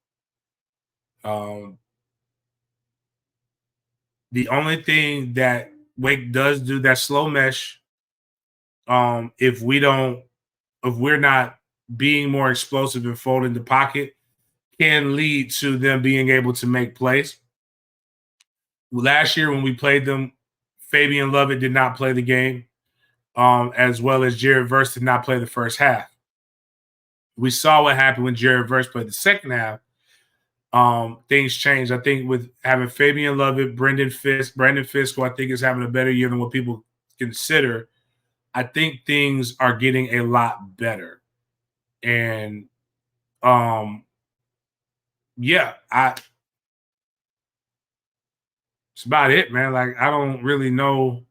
The only thing that Wake does do, that slow mesh, if we're not being more explosive and folding the pocket, can lead to them being able to make plays. Last year when we played them, Fabian Lovett did not play the game, as well as Jared Verse did not play the first half. We saw what happened when Jared Verse played the second half. Things changed. I think with having Fabian Lovett, Brandon Fisk, who I think is having a better year than what people consider, I think things are getting a lot better. And it's about it, man. Like, I don't really know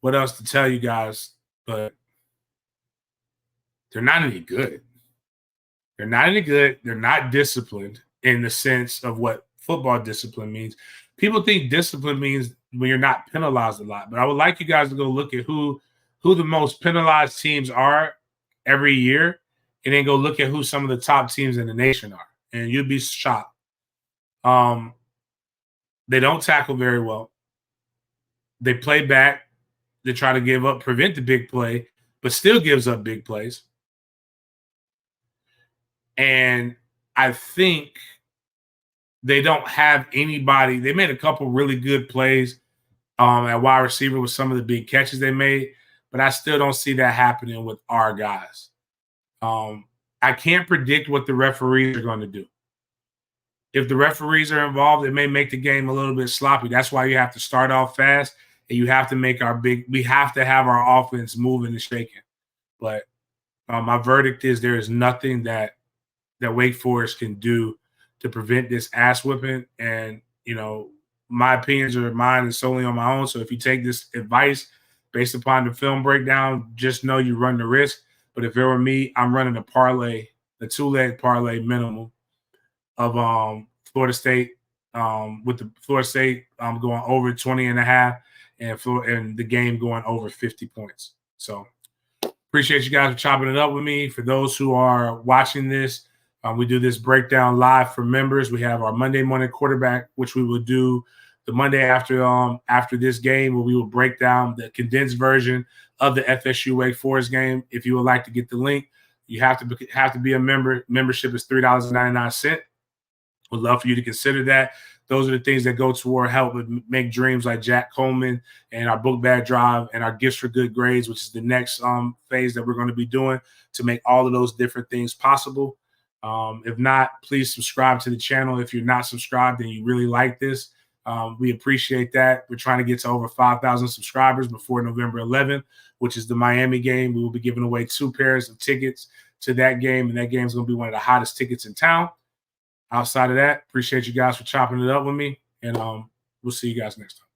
what else to tell you guys, but they're not any good. They're not any good. They're not disciplined in the sense of what football discipline means. People think discipline means when you're not penalized a lot, but I would like you guys to go look at who the most penalized teams are every year, and then go look at who some of the top teams in the nation are, and you'd be shocked. They don't tackle very well. They play back. They try to prevent the big play, but still gives up big plays. And I think they don't have anybody. They made a couple really good plays at wide receiver with some of the big catches they made, but I still don't see that happening with our guys. I can't predict what the referees are going to do. If the referees are involved, it may make the game a little bit sloppy. That's why you have to start off fast, and you have to make we have to have our offense moving and shaking. But my verdict is there is nothing that Wake Forest can do to prevent this ass whipping. And, my opinions are mine and solely on my own. So if you take this advice based upon the film breakdown, just know you run the risk. But if it were me, I'm running a parlay, a 2-leg parlay minimum of Florida State, with the Florida State going over 20.5 and the game going over 50 points. So appreciate you guys for chopping it up with me. For those who are watching this, we do this breakdown live for members. We have our Monday morning quarterback, which we will do the Monday after this game, where we will break down the condensed version of the FSU Wake Forest game. If you would like to get the link, you have to be a member. Membership is $3.99. Would love for you to consider that. Those are the things that go toward help make dreams like Jack Coleman and our book bag drive and our gifts for good grades, which is the next phase that we're going to be doing to make all of those different things possible. If not, please subscribe to the channel. If you're not subscribed and you really like this, we appreciate that. We're trying to get to over 5,000 subscribers before November 11th, which is the Miami game. We will be giving away 2 pairs of tickets to that game, and that game is going to be one of the hottest tickets in town. Outside of that, appreciate you guys for chopping it up with me, and we'll see you guys next time.